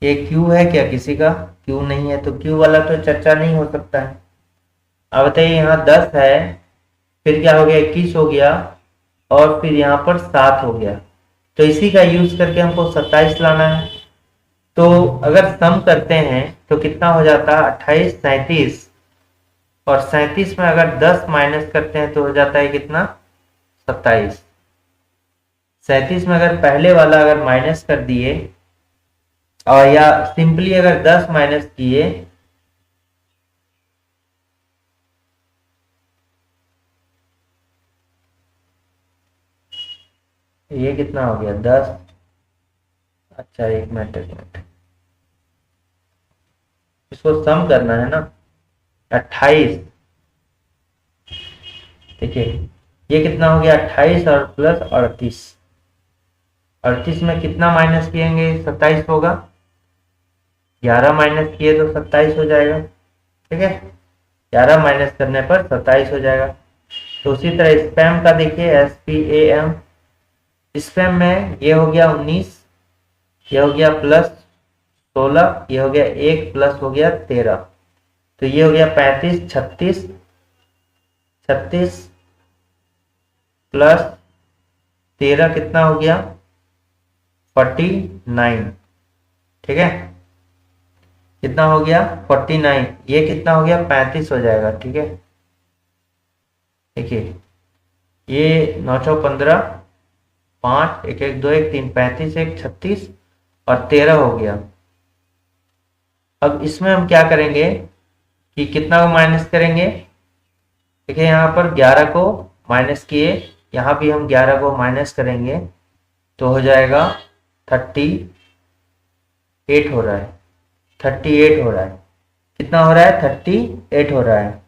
ये क्यू है क्या किसी का, क्यू नहीं है, तो क्यू वाला तो चर्चा नहीं हो सकता है। अब बताइए यहाँ 10 है, फिर क्या हो गया, 21 हो गया, और फिर यहाँ पर 7 हो गया। तो इसी का यूज करके हमको 27 लाना है। तो अगर सम करते हैं तो कितना हो जाता है, 28, 37, और 37 में अगर 10 माइनस करते हैं तो हो जाता है कितना, 27। 37 में अगर पहले वाला अगर माइनस कर दिए, और या सिंपली अगर 10 माइनस किए, ये कितना हो गया, 10। अच्छा एक मिनट, एक मिनट, इसको सम करना है ना, 28। देखिए ये कितना हो गया, 28 और प्लस 38। 38 में कितना माइनस किएंगे, 27 होगा, 11 माइनस किए तो 27 हो जाएगा। ठीक है, 11 माइनस करने पर 27 हो जाएगा। तो उसी तरह स्पैम का देखिए, SPAM, स्पैम में ये हो गया 19, ये हो गया प्लस 16, ये हो गया 1 प्लस हो गया 13, तो ये हो गया 35, 36, 36 प्लस 13 कितना हो गया, 49। ठीक है, कितना हो गया, 49, ये कितना हो गया, 35 हो जाएगा। ठीक है, देखिए ये 9 चौ 15, 5, 1 1 2 1 3, 35, 1 36 और 13 हो गया। अब इसमें हम क्या करेंगे कि कितना को माइनस करेंगे, देखिए यहाँ पर 11 को माइनस किए, यहाँ भी हम 11 को माइनस करेंगे, तो हो जाएगा 38 हो रहा है, 38 हो रहा है। कितना हो रहा है? 38 हो रहा है।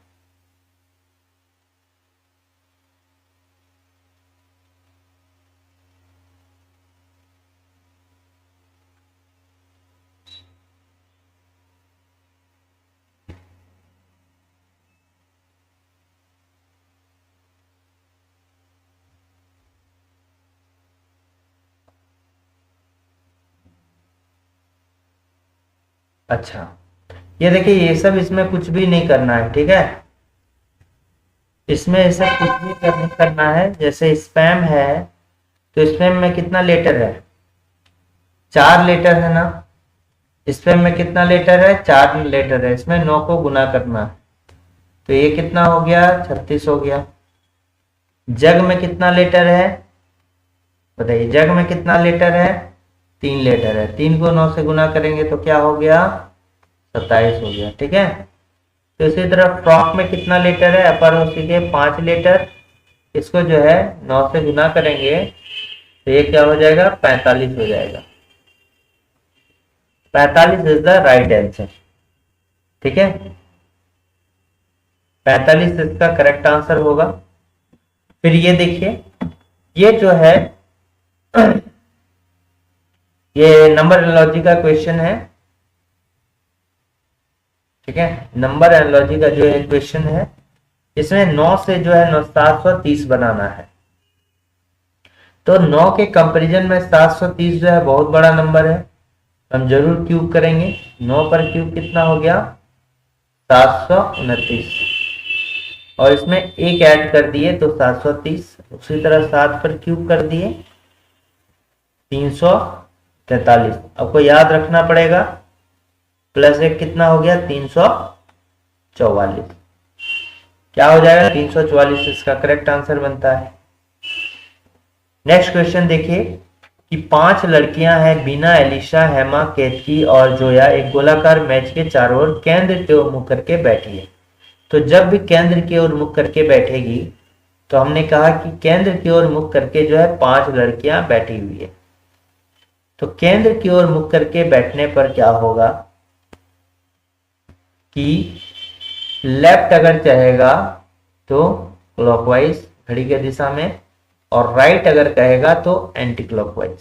अच्छा, ये देखिए, ये सब इसमें कुछ भी नहीं करना है, ठीक है। इसमें ऐसा कुछ भी नहीं करना है। जैसे स्पैम है, तो स्पैम में कितना लेटर है? 4 लेटर है ना। स्पैम में कितना लेटर है? 4 लेटर है। इसमें 9 को गुना करना है, तो ये कितना हो गया? 36 हो गया। जग में कितना लेटर है बताइए? जग में कितना लेटर है? 3 लेटर है। 3 को 9 से गुना करेंगे तो क्या हो गया? 27 हो गया, ठीक है। तो इसी तरह फ्रॉक में कितना लेटर है? अपर और सीधे 5 लेटर। इसको जो है 9 से गुना करेंगे तो ये क्या हो जाएगा? 45 हो जाएगा। 45 इज द राइट आंसर, ठीक है। 45 इसका करेक्ट आंसर होगा। फिर ये देखिए, ये जो है ये नंबर एनालॉजी का क्वेश्चन है, ठीक है। नंबर एनालॉजी का जो है क्वेश्चन है, इसमें 9 से जो है 730 बनाना है। तो 9 के कंपैरिजन में 730 जो है बहुत बड़ा नंबर है, हम जरूर क्यूब करेंगे। 9 पर क्यूब कितना हो गया? 729। और इसमें एक ऐड कर दिए तो 730। उसी तरह 7 पर क्यूब कर दिए 343। आपको याद रखना पड़ेगा, प्लस 1 कितना हो गया? 344। क्या हो जाएगा? 344 इसका करेक्ट आंसर बनता है। नेक्स्ट क्वेश्चन देखिए कि 5 लड़कियां हैं, बीना, एलिशा, हेमा, केतकी और जोया, एक गोलाकार मैच के चारों ओर केंद्र की ओर मुख करके बैठी है। तो जब भी केंद्र की ओर मुख करके बैठेगी, तो हमने कहा कि केंद्र की ओर मुख करके जो है 5 लड़कियां बैठी हुई है। तो केंद्र की ओर मुख करके बैठने पर क्या होगा कि लेफ्ट अगर चाहेगा तो क्लॉकवाइज घड़ी के दिशा में, और राइट अगर कहेगा तो एंटी क्लॉकवाइज,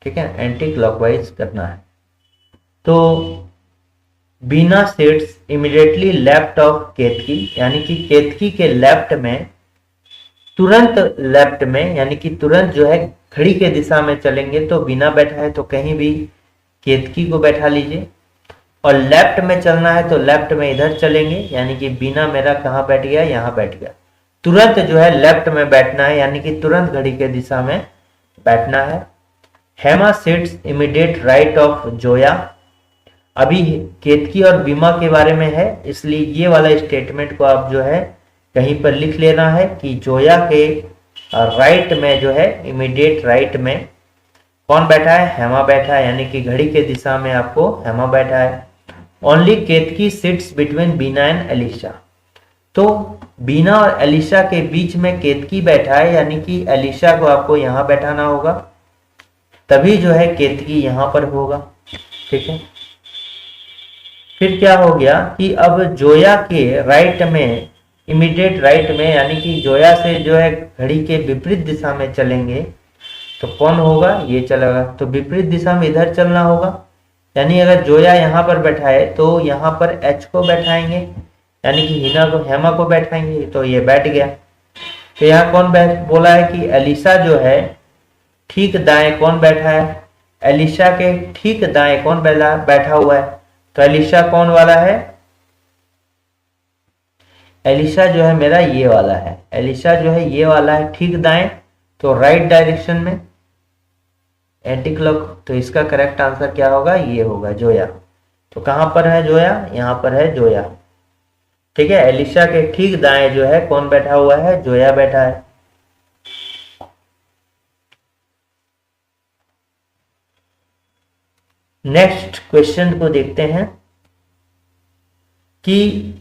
ठीक है। एंटी क्लॉकवाइज करना है। तो बीना सिट्स इमीडिएटली लेफ्ट ऑफ केतकी, यानी कि केतकी के लेफ्ट में, तुरंत लेफ्ट में, यानी कि तुरंत जो है घड़ी के दिशा में चलेंगे। तो बीना बैठा है तो कहीं भी केतकी को बैठा लीजिए, और लेफ्ट में चलना है तो लेफ्ट में इधर चलेंगे, यानी कि बीना मेरा कहाँ बैठ गया? यहाँ बैठ गया। तुरंत जो है लेफ्ट में बैठना है, यानी कि तुरंत घड़ी के दिशा में बैठना है। Hema sits immediate right of Zoya. अभी केतकी और बीमा के बारे में है, इसलिए ये वाला स्टेटमेंट को आप जो है कहीं पर लिख लेना है कि जोया के राइट में जो है, इमीडिएट राइट में कौन बैठा है? हेमा बैठा है, यानी कि घड़ी के दिशा में आपको हेमा बैठा है। Only Ketki sits between Bina and Alisha. तो बीना और एलिशा के बीच में केतकी बैठा है, यानी कि एलिशा को आपको यहां बैठाना होगा, तभी जो है केतकी यहां पर होगा, ठीक है। फिर क्या हो गया कि अब जोया के राइट में, इमीडिएट राइट में, यानी कि जोया से जो है घड़ी के विपरीत दिशा में चलेंगे तो कौन होगा? ये चलेगा। तो विपरीत दिशा में इधर चलना होगा, यानी अगर जोया यहाँ पर बैठा है तो यहाँ पर एच को बैठाएंगे, यानी कि हिना को, हेमा को बैठाएंगे, तो ये बैठ गया। तो यहाँ कौन बोला है कि एलिशा जो है ठीक दाएं कौन बैठा है? एलिशा के ठीक दाएं कौन बैठा हुआ है? तो एलिशा कौन वाला है? एलिशा जो है मेरा ये वाला है। एलिशा जो है ये वाला है ठीक दाएं, तो राइट डायरेक्शन में एंटी क्लॉक। तो इसका करेक्ट आंसर क्या होगा? ये होगा जोया। तो कहां पर है जोया? यहां पर है जोया, ठीक है। एलिशा के ठीक दाएं जो है कौन बैठा हुआ है? जोया बैठा है। नेक्स्ट क्वेश्चन को देखते हैं कि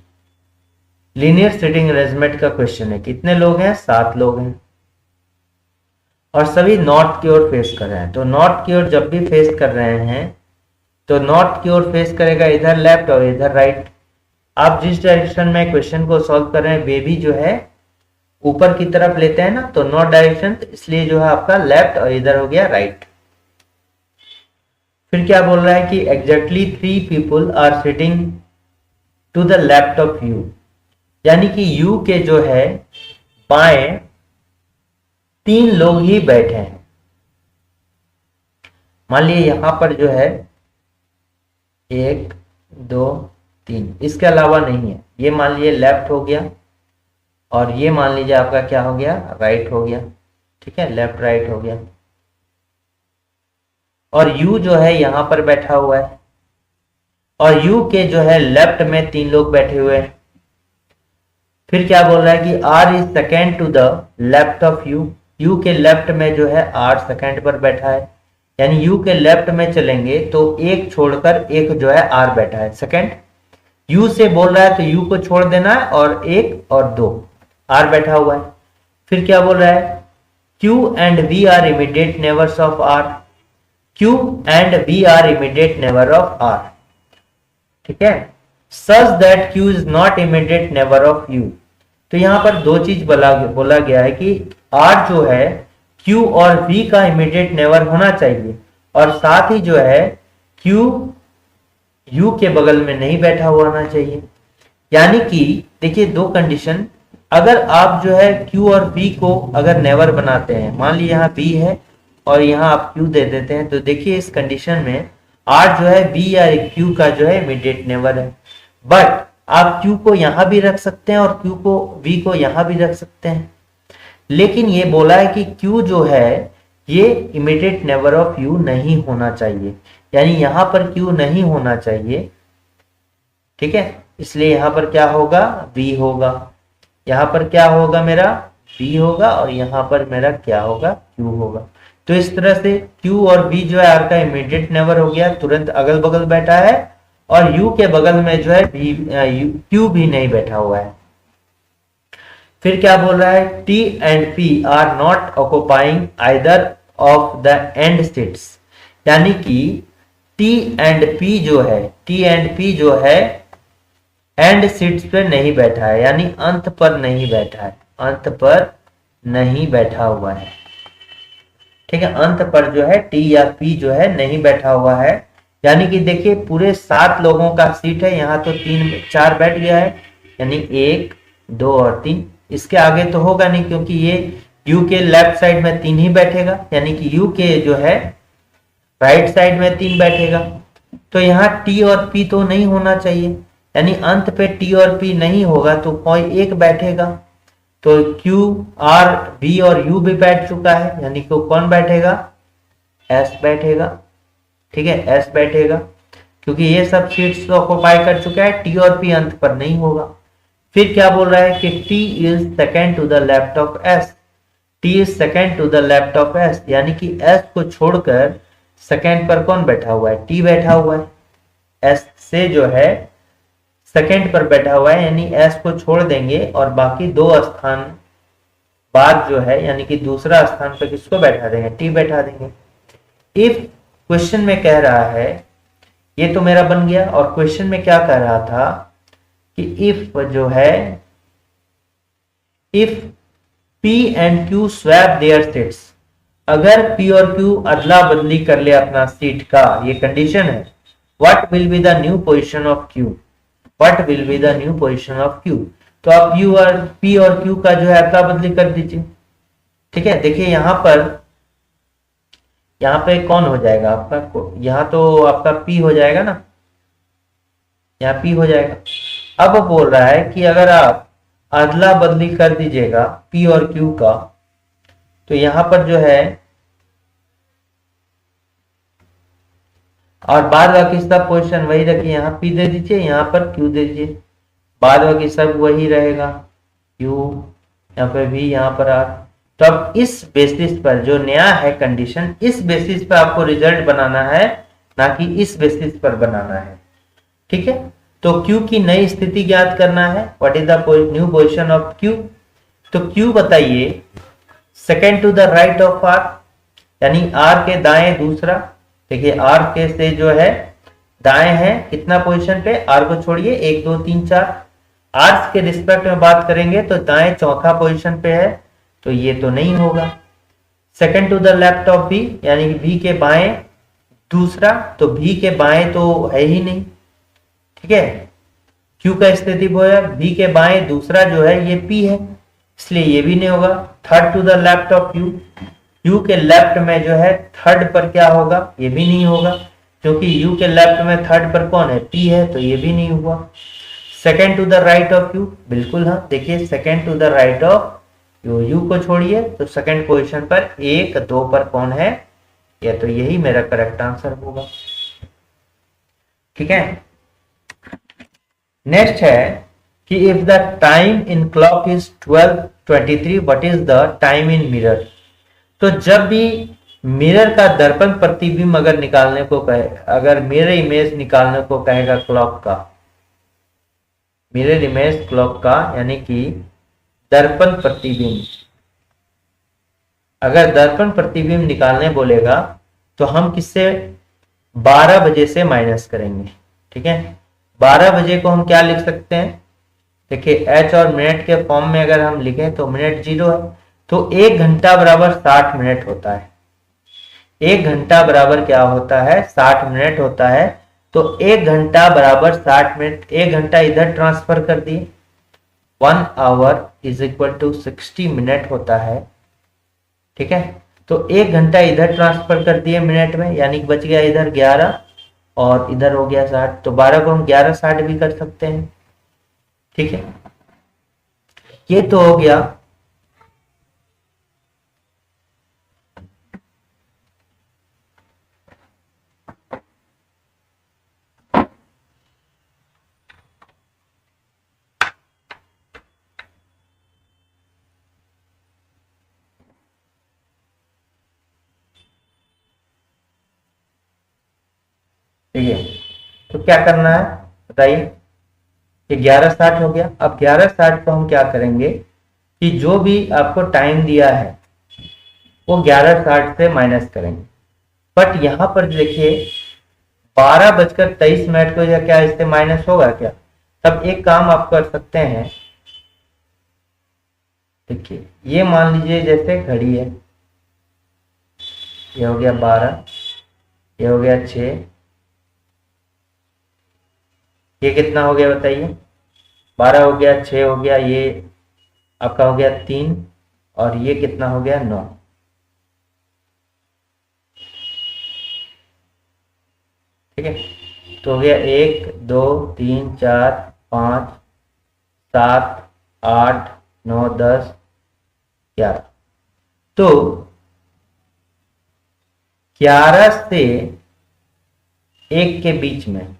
लीनियर सीटिंग अरेंजमेंट का क्वेश्चन है। कितने लोग हैं? 7 लोग हैं। और सभी नॉर्थ की ओर फेस कर रहे हैं। तो नॉर्थ की ओर जब भी फेस कर रहे हैं तो नॉर्थ की ओर फेस करेगा इधर लेफ्ट और इधर राइट। आप जिस डायरेक्शन में क्वेश्चन को सॉल्व कर रहे हैं वे भी जो है ऊपर की तरफ लेते हैं ना, तो नॉर्थ डायरेक्शन, इसलिए जो है आपका लेफ्ट और इधर हो गया राइट। फिर क्या बोल रहा है कि exactly 3 people are sitting to the left of U, यानी कि यू के जो है बाएं 3 लोग ही बैठे हैं। मान लीजिए यहां पर जो है 1 2 3, इसके अलावा नहीं है। ये मान लीजिए लेफ्ट हो गया और ये मान लीजिए आपका क्या हो गया, राइट हो गया। ठीक है, लेफ्ट राइट हो गया। और यू जो है यहां पर बैठा हुआ है और यू के जो है लेफ्ट में 3 लोग बैठे हुए हैं। फिर क्या बोल रहा है कि R is second to the left of U, U के लेफ्ट में जो है आर सेकेंड पर बैठा है, यानी यू के लेफ्ट में चलेंगे तो एक छोड़कर एक जो है आर बैठा है सेकेंड। यू से बोल रहा है तो यू को छोड़ देना है और 1 और 2 आर बैठा हुआ है। फिर क्या बोल रहा है, Q and V are immediate neighbors of R, Q and V are immediate neighbor of R। ठीक है, such that Q is not immediate neighbor of U। तो यहां पर 2 चीज बोला गया है कि R जो है Q और V का इमीडिएट नेबर होना चाहिए और साथ ही जो है Q U के बगल में नहीं बैठा हुआ होना चाहिए। यानी कि देखिए 2 कंडीशन, अगर आप जो है Q और V को अगर नेबर बनाते हैं, मान लीजिए यहाँ B है और यहाँ आप Q दे देते हैं, तो देखिए इस कंडीशन में R जो है V या Q का जो है इमीडिएट नेबर है। बट आप Q को यहां भी रख सकते हैं और Q को V को यहां भी रख सकते हैं, लेकिन ये बोला है कि Q जो है ये इमीडिएट नेबर ऑफ U नहीं होना चाहिए, यानी यहां पर Q नहीं होना चाहिए। ठीक है, इसलिए यहां पर क्या होगा, V होगा। यहां पर क्या होगा, मेरा V होगा और यहां पर मेरा क्या होगा, Q होगा। तो इस तरह से Q और V जो है R का इमीडिएट नेबर हो गया, तुरंत अगल बगल बैठा है और U के बगल में जो है Q भी नहीं बैठा हुआ है। फिर क्या बोल रहा है, T and P are not occupying either of the end seats, यानी कि T and P जो है, T and P जो है एंड सीट्स पे नहीं बैठा है, यानी अंत पर नहीं बैठा है, अंत पर नहीं बैठा हुआ है। ठीक है, अंत पर जो है T या P जो है नहीं बैठा हुआ है, यानी कि देखिए पूरे 7 लोगों का सीट है, यहाँ तो 4 बैठ गया है, यानी 1 2 और 3। इसके आगे तो होगा नहीं क्योंकि ये U के लेफ्ट साइड में 3 ही बैठेगा, यानी कि U के जो है राइट साइड में 3 बैठेगा। तो यहाँ T और P तो नहीं होना चाहिए, यानी अंत पे T और P नहीं होगा तो कोई एक बैठेगा। तो Q R V और U भी बैठ चुका है, यानी कि कौन बैठेगा, S बैठेगा। ठीक है, S बैठेगा क्योंकि ये सब सीट्स तो ऑक्युपाई कर चुका है, T और P अंत पर नहीं होगा। फिर क्या बोल रहा है कि T is second to the left of S, T is second to the left of S, यानी कि S को छोड़कर सेकेंड पर कौन बैठा हुआ है, T बैठा हुआ है। S से जो है सेकेंड पर बैठा हुआ है, यानी S को छोड़ देंगे और बाकी 2 स्थान बाद जो है, यानी कि दूसरा स्थान पर किसको बैठा देंगे, T बैठा देंगे। इफ क्वेश्चन में कह रहा है, ये तो मेरा बन गया, और क्वेश्चन में क्या कह रहा था कि इफ जो है, if P and Q swap there seats, अगर P और Q अदला बदली कर ले अपना सीट का, ये कंडीशन है, what will be the new position of Q, what will be the new position of Q। तो आप P और Q का जो है अदला बदली कर दीजिए। ठीक है, देखिए यहाँ पे कौन हो जाएगा आपका, यहाँ तो आपका P हो जाएगा ना, यहाँ P हो जाएगा। अब बोल रहा है कि अगर आप अदला बदली कर दीजिएगा P और Q का, तो यहां पर जो है, और बाद बाकी सब पोजीशन वही रखिए, यहाँ P दे दीजिए, यहाँ पर Q दे दीजिए, बाद बाकी सब वही रहेगा, Q यहाँ पे V, यहाँ पर R। तो अब इस बेसिस पर जो नया है कंडीशन, इस बेसिस पर आपको रिजल्ट बनाना है, ना कि इस बेसिस पर बनाना है। ठीक है, तो Q की नई स्थिति ज्ञात करना है, what is the new position of Q। तो Q बताइए second to the right of R, यानी आर के दाएं दूसरा। देखिए आर के से जो है दाएं है कितना पोजीशन पे, आर को छोड़िए 1 2 3 4, आर के रिस्पेक्ट में बात करेंगे तो दाएं चौथा पोजीशन पे है, तो ये तो नहीं होगा। Second to the left of B, यानी बी के बाएं दूसरा, तो बी के बाएं तो है ही नहीं, ठीक है। क्यू का स्थिति वो है, बी के बाएं दूसरा जो है ये पी है, इसलिए ये भी नहीं होगा। Third to the left of U, U के लेफ्ट में जो है थर्ड पर क्या होगा, ये भी नहीं होगा, क्योंकि यू के लेफ्ट में थर्ड पर कौन है, पी है, तो ये भी नहीं हुआ। Second to the right of U, बिल्कुल हाँ, देखिए second to the right of U को छोड़िए तो सेकेंड पोजीशन पर 1 2 पर कौन है, या तो यही मेरा करेक्ट आंसर होगा, ठीक है। नेक्स्ट है कि if the time in clock is 12:23 what is the time in mirror. तो जब भी मिरर का दर्पण प्रतिबिंब अगर निकालने को कहे, अगर मिरर इमेज निकालने को कहेगा क्लॉक का, मिरर इमेज क्लॉक का यानी कि दर्पण प्रतिबिंब, अगर दर्पण प्रतिबिंब निकालने बोलेगा तो हम किससे 12 बजे से माइनस करेंगे, ठीक है। 12 बजे को हम क्या लिख सकते हैं, देखिए एच और मिनट के फॉर्म में अगर हम लिखें तो मिनट 0 है, तो 1 घंटा बराबर 60 मिनट होता है। 1 घंटा बराबर क्या होता है, 60 मिनट होता है। तो 1 घंटा बराबर 60 मिनट, 1 घंटा इधर ट्रांसफर कर दिए, 1 hour is equal to 60 minute होता है, ठीक है। तो 1 घंटा इधर ट्रांसफर कर दिए मिनट में, यानी बच गया इधर 11 और इधर हो गया 60, तो 12 को हम 11:60 भी कर सकते हैं, ठीक है। ये तो हो गया ठीक है। तो क्या करना है बताइए, ये 11:60 हो गया। अब 11:60 को हम क्या करेंगे कि जो भी आपको टाइम दिया है वो 11:60 से माइनस करेंगे। बट यहां पर देखिए 12:23 को या क्या इससे माइनस होगा क्या, तब एक काम आप कर सकते हैं, देखिए ये मान लीजिए जैसे घड़ी है, ये हो गया 12, ये हो गया 6, ये कितना हो गया बताइए, 12 हो गया, 6 हो गया, ये आपका हो गया 3, और ये कितना हो गया 9, ठीक है। तो हो गया 1 2 3 4 5 7 8 9 10 11। तो 11 से 1 के बीच में,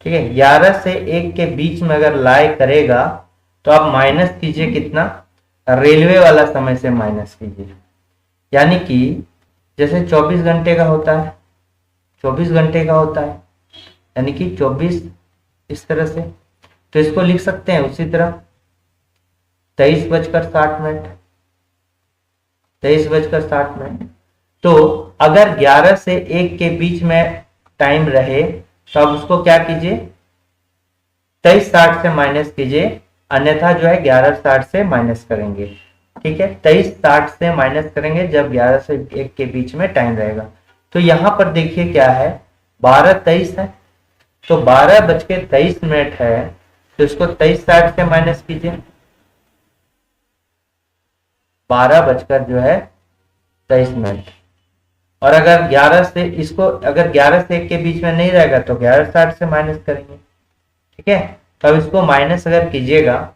ठीक है, 11 से 1 के बीच में अगर लाई करेगा तो आप माइनस कीजिए कितना, रेलवे वाला समय से माइनस कीजिए, यानी कि जैसे 24 घंटे का होता है, 24 घंटे का होता है, यानी कि 24 इस तरह से, तो इसको लिख सकते हैं उसी तरह 23:60, 23:60। तो अगर 11 से 1 के बीच में टाइम रहे तो आप उसको क्या कीजिए 23:60 से माइनस कीजिए, अन्यथा जो है 11:60 से माइनस करेंगे, ठीक है। 23:60 से माइनस करेंगे जब 11 से 1 के बीच में टाइम रहेगा। तो यहां पर देखिए क्या है, 12:23 है, तो 12:23 है, तो इसको 23:60 से माइनस कीजिए, 12:23। और अगर 11 से इसको, अगर 11 से 1 के बीच में नहीं रहेगा तो 11:60 से माइनस करेंगे, ठीक है। तो अब इसको माइनस अगर कीजिएगा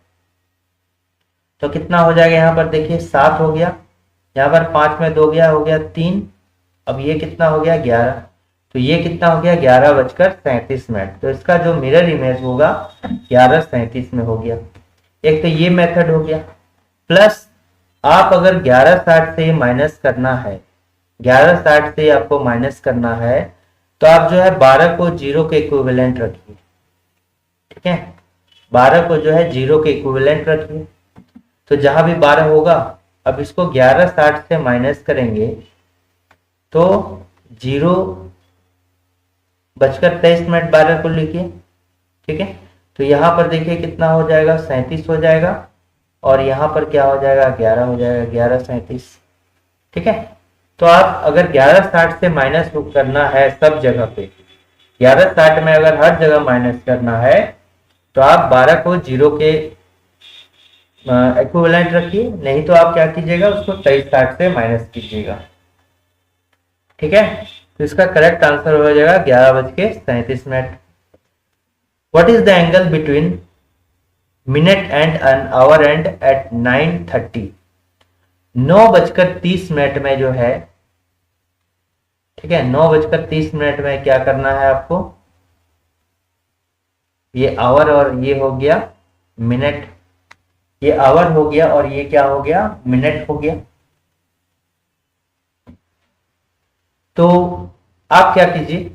तो कितना हो जाएगा, यहाँ पर देखिए 7 हो गया, यहाँ पर 5 में 2 गया, हो गया 3, अब ये कितना हो गया 11, तो ये कितना हो गया 11:37। तो इसका जो मिरर इमेज होगा 11:37 में हो गया। एक तो ये मेथड हो गया, प्लस आप अगर 11:60 से माइनस करना है, 11:60 से आपको माइनस करना है, तो आप जो है 12 को 0 के इक्विवेलेंट रखिए, ठीक है। 12 को जो है 0 के इक्विवेलेंट रखिए, तो जहां भी 12 होगा अब इसको 11:60 से माइनस करेंगे तो 0:23 को लिखिए। ठीक है, तो यहाँ पर देखिए कितना हो जाएगा, 37 हो जाएगा, और यहाँ पर क्या हो जाएगा, 11 हो जाएगा, 11:37। ठीक है, तो आप अगर 11:60 से माइनस करना है सब जगह पे, 11:60 में अगर हर जगह माइनस करना है तो आप 12 को 0 के इक्विवेलेंट रखिए, नहीं तो आप क्या कीजिएगा, उसको 23:60 से माइनस कीजिएगा। ठीक है, तो इसका करेक्ट आंसर हो जाएगा 11:37। What is the angle between minute and an hour and at 9:30? 9:30 में जो है, ठीक है, 9:30 में क्या करना है आपको, ये आवर और ये हो गया मिनट, ये आवर हो गया और ये क्या हो गया, मिनट हो गया। तो आप क्या कीजिए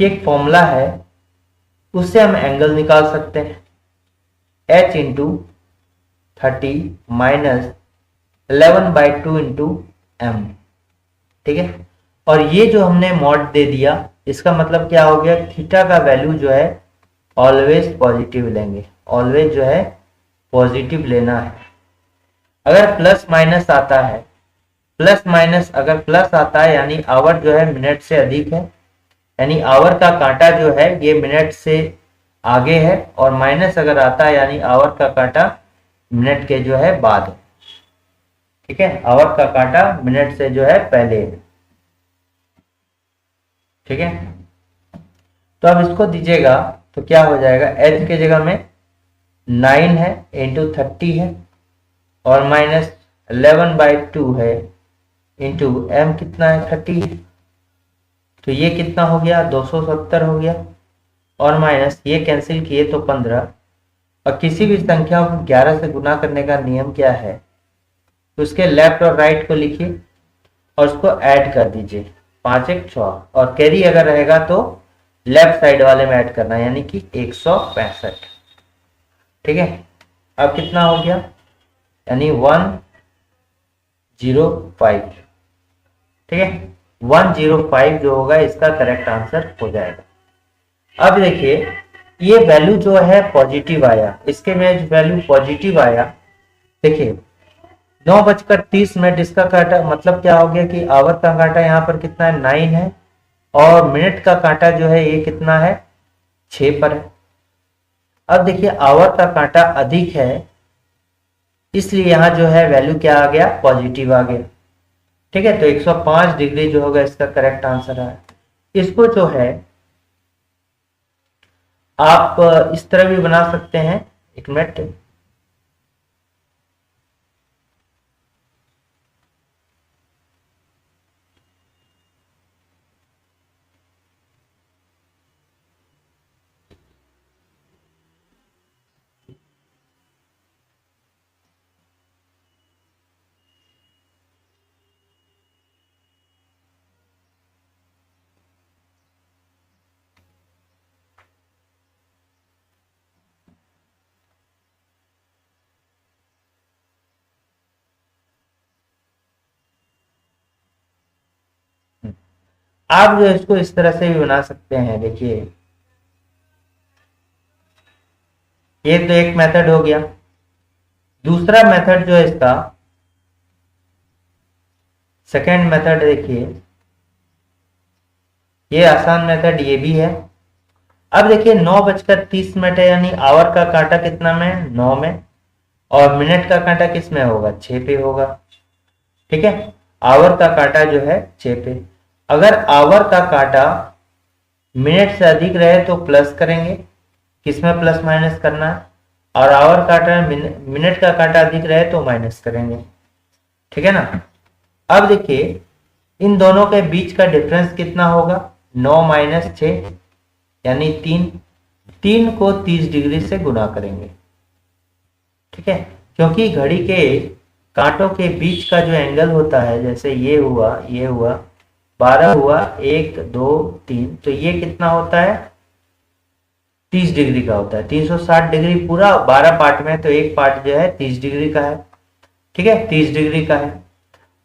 कि एक फॉर्मूला है, उससे हम एंगल निकाल सकते हैं, h इंटू 30 माइनस 11/2 इंटू एम। ठीक है, और ये जो हमने मॉड दे दिया, इसका मतलब क्या हो गया, थीटा का वैल्यू जो है ऑलवेज पॉजिटिव लेंगे, ऑलवेज जो है पॉजिटिव लेना है। अगर प्लस माइनस आता है, प्लस माइनस अगर प्लस आता है यानी आवर जो है मिनट से अधिक है, यानी आवर का कांटा जो है ये मिनट से आगे है, और माइनस अगर आता है यानी आवर का कांटा मिनट के जो है बाद है। ठीक है, आवर का कांटा मिनट से जो है पहले है। ठीक है, तो अब इसको दीजिएगा तो क्या हो जाएगा, h के जगह में 9 है इंटू 30 है, और माइनस 11/2 है इंटू m कितना है, 30 है, तो ये कितना हो गया, 270 हो गया, और माइनस ये कैंसिल किए तो 15। और किसी भी संख्या को 11 से गुना करने का नियम क्या है, तो उसके लेफ्ट और राइट को लिखिए और उसको ऐड कर दीजिए, 5 1 6, और कैरी अगर रहेगा तो लेफ्ट साइड वाले में ऐड करना, यानी कि 165। ठीक है, अब कितना हो गया, यानी 105। ठीक है, 105 जो होगा इसका करेक्ट आंसर हो जाएगा। अब देखिए ये वैल्यू जो है पॉजिटिव आया, इसके में जो वैल्यू पॉजिटिव आया, देखिए 9:30 इसका कांटा, मतलब क्या हो गया कि आवर का कांटा यहाँ पर कितना है, 9 है, और मिनट का कांटा जो है ये कितना है, 6 पर है। अब देखिए आवर का कांटा अधिक है, इसलिए यहां जो है वैल्यू क्या आ गया, पॉजिटिव आ गया। ठीक है, तो 105 डिग्री जो होगा इसका करेक्ट आंसर है। इसको जो है आप इस तरह भी बना सकते हैं, एक मिनट, आप जो इसको इस तरह से भी बना सकते हैं। देखिए ये तो एक मेथड हो गया, दूसरा मेथड जो है इसका, सेकेंड मेथड देखिए, ये आसान मेथड ये भी है। अब देखिए 9:30 है, यानी आवर का कांटा कितना में, 9 में, और मिनट का कांटा किस में होगा, 6 पे होगा। ठीक है, आवर का कांटा जो है 6 पे, अगर आवर का कांटा मिनट से अधिक रहे तो प्लस करेंगे, किसमें प्लस माइनस करना है, और आवर कांटा मिनट का कांटा अधिक रहे तो माइनस करेंगे। ठीक है ना, अब देखिए इन दोनों के बीच का डिफरेंस कितना होगा, 9 माइनस 6 यानी 3, 3 को 30 डिग्री से गुना करेंगे। ठीक है, क्योंकि घड़ी के कांटों के बीच का जो एंगल होता है, जैसे ये हुआ, ये हुआ, 12 हुआ, 1 2 3, तो ये कितना होता है, 30 डिग्री का होता है। 360 डिग्री पूरा 12 पार्ट में, तो एक पार्ट जो है 30 डिग्री का है। ठीक है, 30 डिग्री का है।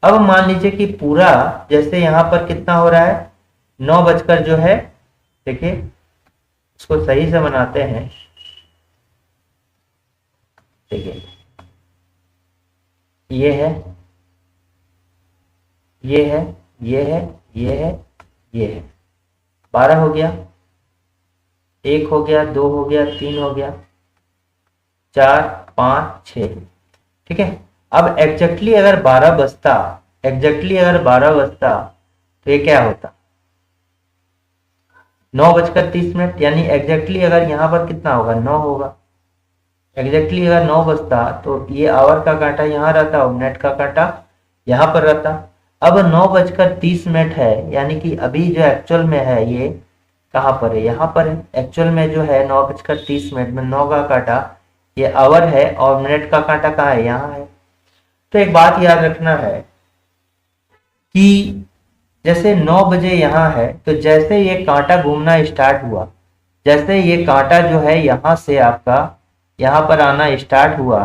अब मान लीजिए कि पूरा जैसे यहाँ पर कितना हो रहा है, 9 बजकर जो है, देखिए इसको सही से बनाते हैं। देखिए ये है, ये है, ये है, ये है, ये है, 12 हो गया, 1 हो गया, 2 हो गया, 3 हो गया, 4 5 6। ठीक है, अब एग्जैक्टली अगर 12 बजता, एग्जैक्टली अगर 12 बजता तो ये क्या होता, 9:30, यानी एग्जैक्टली अगर यहाँ पर कितना होगा, 9 होगा। एग्जैक्टली अगर 9 बजता तो ये आवर का कांटा यहाँ रहता और मिनट का कांटा यहाँ पर रहता। अब 9:30 है, यानी कि अभी जो एक्चुअल में है ये कहाँ पर है, यहाँ पर है। एक्चुअल में जो है 9:30 में 9 का कांटा ये आवर है और मिनट का कांटा कहाँ है, यहाँ है। तो एक बात याद रखना है कि जैसे 9 बजे यहाँ है, तो जैसे ये कांटा घूमना स्टार्ट हुआ, जैसे ये कांटा जो है यहाँ से आपका यहाँ पर आना स्टार्ट हुआ,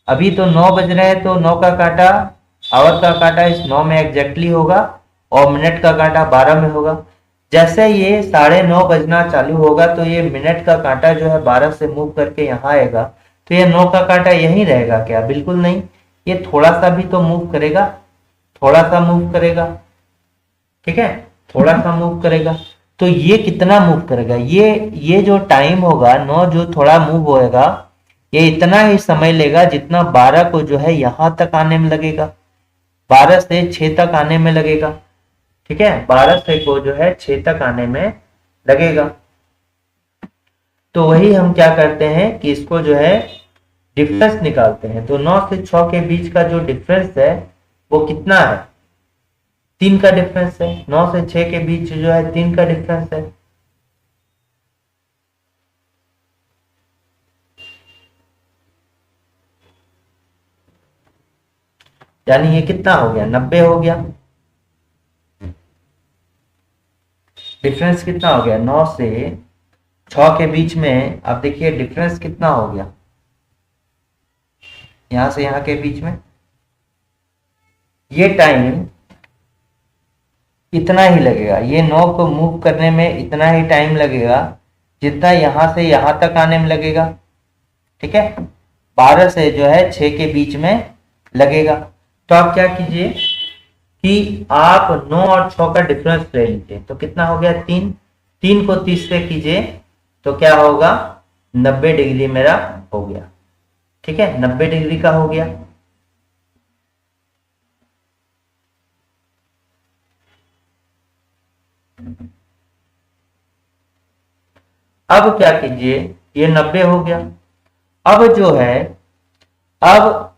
अभी तो 9 बज रहे हैं, तो 9 का कांटा, आवर का कांटा इस 9 में एग्जैक्टली होगा और मिनट का कांटा 12 में होगा। जैसे ये 9:30 बजना चालू होगा तो ये मिनट का कांटा जो है 12 से मूव करके यहाँ आएगा, तो ये 9 का कांटा यहीं रहेगा क्या, बिल्कुल नहीं, ये थोड़ा सा भी तो मूव करेगा, थोड़ा सा मूव करेगा। ठीक है, थोड़ा सा मूव करेगा, तो ये कितना मूव करेगा, ये जो टाइम होगा 9 जो थोड़ा मूव होएगा, ये इतना ही समय लेगा जितना 12 को जो है यहां तक आने में लगेगा, 12 से 6 तक आने में लगेगा। ठीक है, 12 से को जो है 6 तक आने में लगेगा। तो वही हम क्या करते हैं कि इसको जो है डिफरेंस निकालते हैं। तो 9 से 6 के बीच का जो डिफरेंस है वो कितना है, 3 का डिफरेंस है। 9 से 6 के बीच जो है 3 का डिफरेंस है। यानी ये कितना हो गया, 90 हो गया। डिफरेंस कितना हो गया, 9 से 6 के बीच में आप देखिए डिफरेंस कितना हो गया, यहां से यहां के बीच में ये टाइम इतना ही लगेगा, ये 9 को मूव करने में इतना ही टाइम लगेगा जितना यहां से यहां तक आने में लगेगा। ठीक है, 12 से जो है 6 के बीच में लगेगा। तो आप क्या कीजिए कि आप 9 और 6 का डिफरेंस ले लीजिए, तो कितना हो गया, 3। 3 को 30 से कीजिए तो क्या होगा, 90 डिग्री मेरा हो गया। ठीक है, 90 डिग्री का हो गया। अब क्या कीजिए, ये 90 हो गया। अब जो है, अब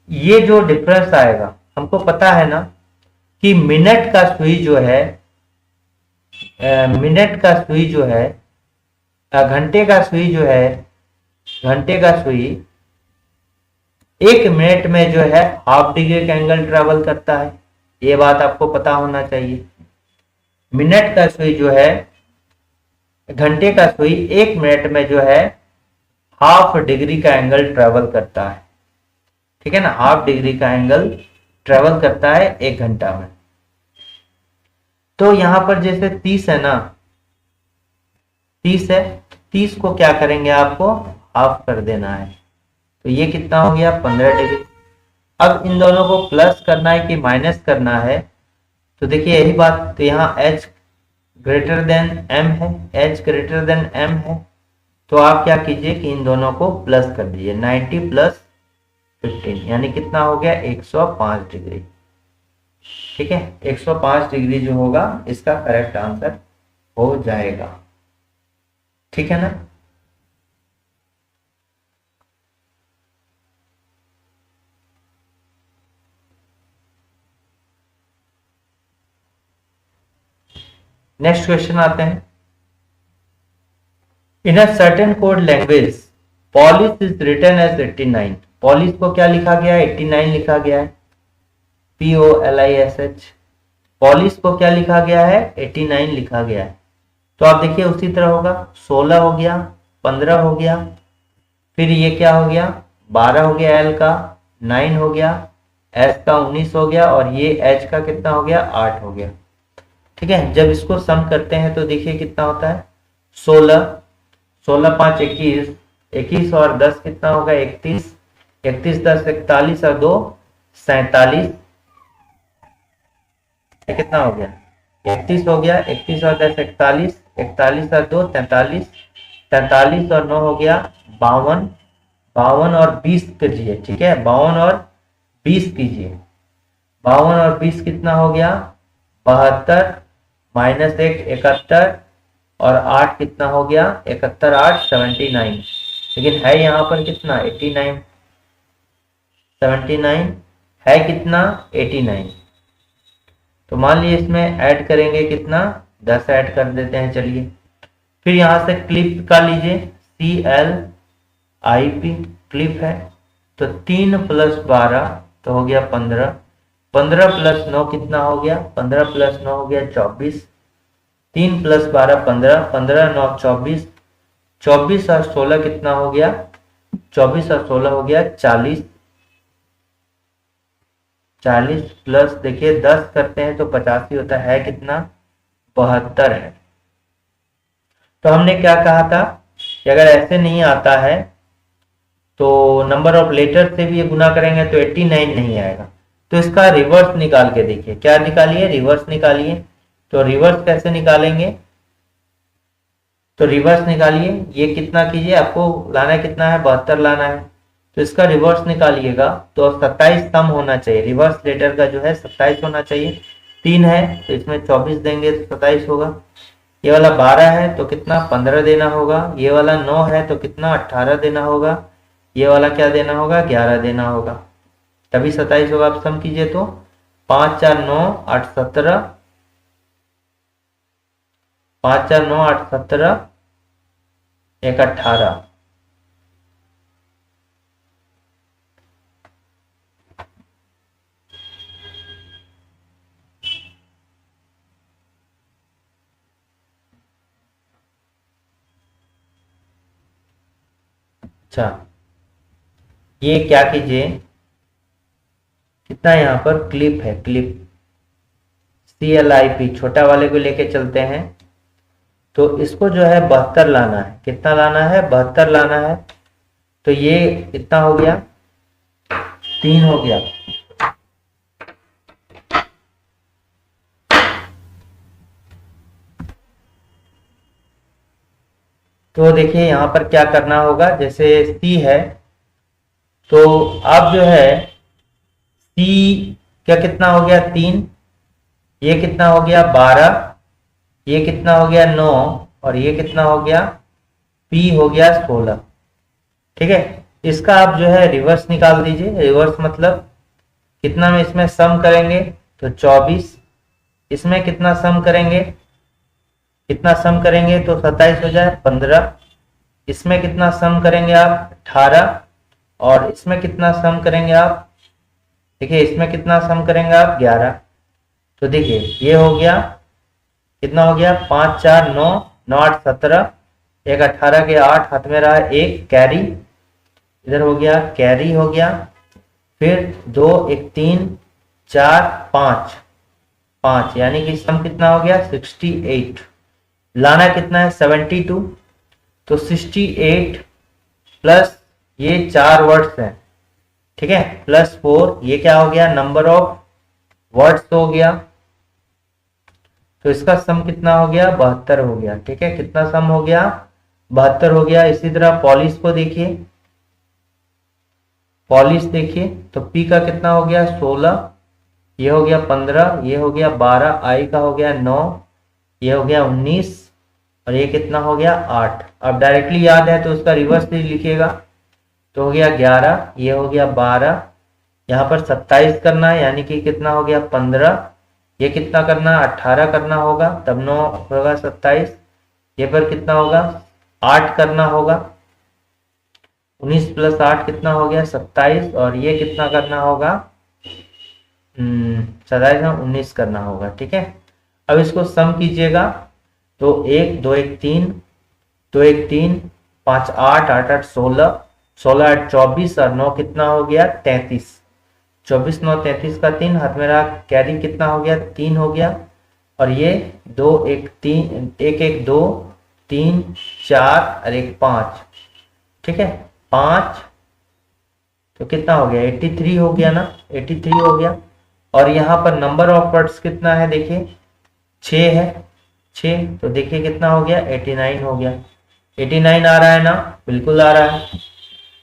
ये जो डिफरेंस आएगा, हमको पता है ना कि मिनट का सुई जो है, मिनट का सुई जो है, घंटे का सुई जो है, घंटे का सुई 1 मिनट में जो है हाफ डिग्री का एंगल ट्रेवल करता है। ये बात आपको पता होना चाहिए। मिनट का सुई जो है, घंटे का सुई 1 मिनट में जो है हाफ डिग्री का एंगल ट्रेवल करता है। ठीक है ना, हाफ डिग्री का एंगल ट्रेवल करता है 1 घंटा में। तो यहां पर जैसे 30 है ना, 30 है, 30 को क्या करेंगे, आपको हाफ कर देना है, तो ये कितना हो गया, 15 डिग्री। अब इन दोनों को प्लस करना है कि माइनस करना है, तो देखिए यही बात, तो यहाँ h ग्रेटर देन m है, h ग्रेटर देन m है, तो आप क्या कीजिए कि इन दोनों को प्लस कर दीजिए, 90 प्लस 15 यानी कितना हो गया, 105 डिग्री। ठीक है, 105 डिग्री जो होगा इसका करेक्ट आंसर हो जाएगा। ठीक है ना। नेक्स्ट क्वेश्चन आते हैं। In a certain code language polish is written as 89। Polish को क्या लिखा गया है, 89 लिखा गया है, POLISH। पॉलिश को क्या लिखा गया है, 89 लिखा गया है। तो आप देखिए उसी तरह होगा, 16 हो गया, 15 हो गया, फिर ये क्या हो गया, 12 हो गया L का, 9 हो गया, एस का 19 हो गया, और ये एच का कितना हो गया, 8 हो गया। ठीक है, जब इसको सम करते हैं तो देखिए कितना होता है, 16, 16 5 21, 21 और 10 कितना होगा, 31, 31 10 41 और 2 47, कितना हो गया, 31 हो गया, 31 और 10 41, 41 और 2 43, 43 और 9 हो गया 52, 52 और 20 कीजिए। ठीक है, 52 और 20 कीजिए, 52 और 20 कितना हो गया, 72, -1 71, और 8 कितना हो गया, 71 8 79, लेकिन है यहाँ पर कितना 89, 79 है कितना 89। तो मान लीजिए इसमें ऐड करेंगे कितना, 10 ऐड कर देते हैं। चलिए फिर यहाँ से क्लिप का लीजिए, CLIP क्लिप है, तो 3 + 12 तो हो गया 15, 15 + 9 कितना हो गया, 15 + 9 हो गया 24, 3 + 12 15, 15 9 24, 24 और 16 कितना हो गया, 24 और 16 हो गया 40, 40 प्लस देखिए 10 करते हैं तो 85 होता है कितना, 72 है। तो हमने क्या कहा था कि अगर ऐसे नहीं आता है तो नंबर ऑफ लेटर से भी ये गुना करेंगे तो 89 नहीं आएगा। तो इसका रिवर्स निकाल के देखिए, क्या निकालिए, रिवर्स निकालिए। तो रिवर्स कैसे निकालेंगे, तो रिवर्स निकालिए, ये कितना कीजिए, आपको लाना है कितना है, 72 लाना है, तो इसका रिवर्स निकालिएगा तो 27 सम होना चाहिए, रिवर्स लेटर का जो है 27 होना चाहिए। 3 है तो इसमें 24 देंगे तो 27 होगा। ये वाला 12 है तो कितना 15 देना होगा, ये वाला 9 है तो कितना 18 देना होगा, ये वाला क्या देना होगा 11 देना होगा, तभी 27 होगा। आप सम कीजिए तो 5 4 9 8 17, 5 4 9 8 17, 1 18। अच्छा, ये क्या कीजिए, कितना यहाँ पर क्लिप है, क्लिप CLIP छोटा वाले को लेके चलते हैं, तो इसको जो है 72 लाना है, कितना लाना है 72 लाना है। तो ये कितना हो गया, 3 हो गया। तो देखिए यहाँ पर क्या करना होगा, जैसे C है तो आप जो है C क्या कितना हो गया 3, ये कितना हो गया 12, ये कितना हो गया 9, और ये कितना हो गया P हो गया 16। ठीक है, इसका आप जो है रिवर्स निकाल दीजिए। रिवर्स मतलब कितना में इसमें सम करेंगे तो 24, इसमें कितना सम करेंगे, कितना सम करेंगे तो 27 हो जाए 15, इसमें कितना सम करेंगे आप 18, और इसमें कितना सम करेंगे आप, देखिए इसमें कितना सम करेंगे आप 11। तो देखिए ये हो गया कितना हो गया 5 4 9 9 8 17, 1 18 के 8 हाथ में रहा, 1 कैरी इधर हो गया, कैरी हो गया, फिर 2 1 3 4 5 5, यानी कि सम कितना हो गया 68, लाना कितना है 72। तो 68 प्लस ये 4 वर्ड्स हैं, ठीक है, प्लस 4 ये क्या हो गया नंबर ऑफ वर्ड्स हो गया। तो इसका सम कितना हो गया 72 हो गया। ठीक है, कितना सम हो गया 72 हो गया। इसी तरह पॉलिश को देखिए, पॉलिश देखिए तो P का कितना हो गया 16, ये हो गया 15, ये हो गया 12, I का हो गया 9, ये हो गया 19, और ये कितना हो गया 8। अब डायरेक्टली याद है तो उसका रिवर्स भी लिखिएगा, तो हो गया 11, ये हो गया 12, यहाँ पर 27 करना है, यानी कि कितना हो गया 15, ये कितना करना 18 करना होगा, तब 9 होगा 27, ये पर कितना होगा 8 करना होगा, 19 + 8 कितना हो गया 27, और ये कितना करना होगा 27 में 19 करना होगा। ठीक है, अब इसको सम कीजिएगा तो 1 2 1 3 2 1 3 5 8 8 8 16, 16 8 24 और 9 कितना हो गया 33। 24 9 33 का 3 हाथ में रहा, कैरी कितना हो गया 3 हो गया। और ये 2 1 3 1 1 2 3 4 और 1 5, ठीक है 5, तो कितना हो गया 83 हो गया ना, 83 हो गया। और यहाँ पर नंबर ऑफ वर्ड्स कितना है देखिए 6 है, 6, तो देखिए कितना हो गया 89 हो गया। 89 आ रहा है ना, बिल्कुल आ रहा है,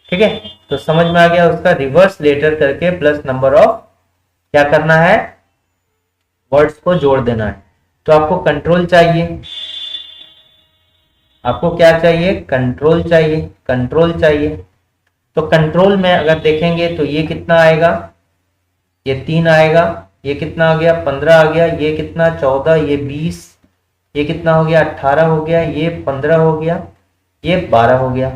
ठीक है। तो समझ में आ गया, उसका रिवर्स लेटर करके प्लस नंबर ऑफ क्या करना है, वर्ड्स को जोड़ देना है। तो आपको कंट्रोल चाहिए, आपको क्या चाहिए कंट्रोल चाहिए, कंट्रोल चाहिए। तो कंट्रोल में अगर देखेंगे तो ये कितना आएगा, ये 3 आएगा, ये कितना आ गया 15 आ गया, ये कितना 14, ये 20, ये कितना हो गया 18 हो गया, ये 15 हो गया, ये 12 हो गया।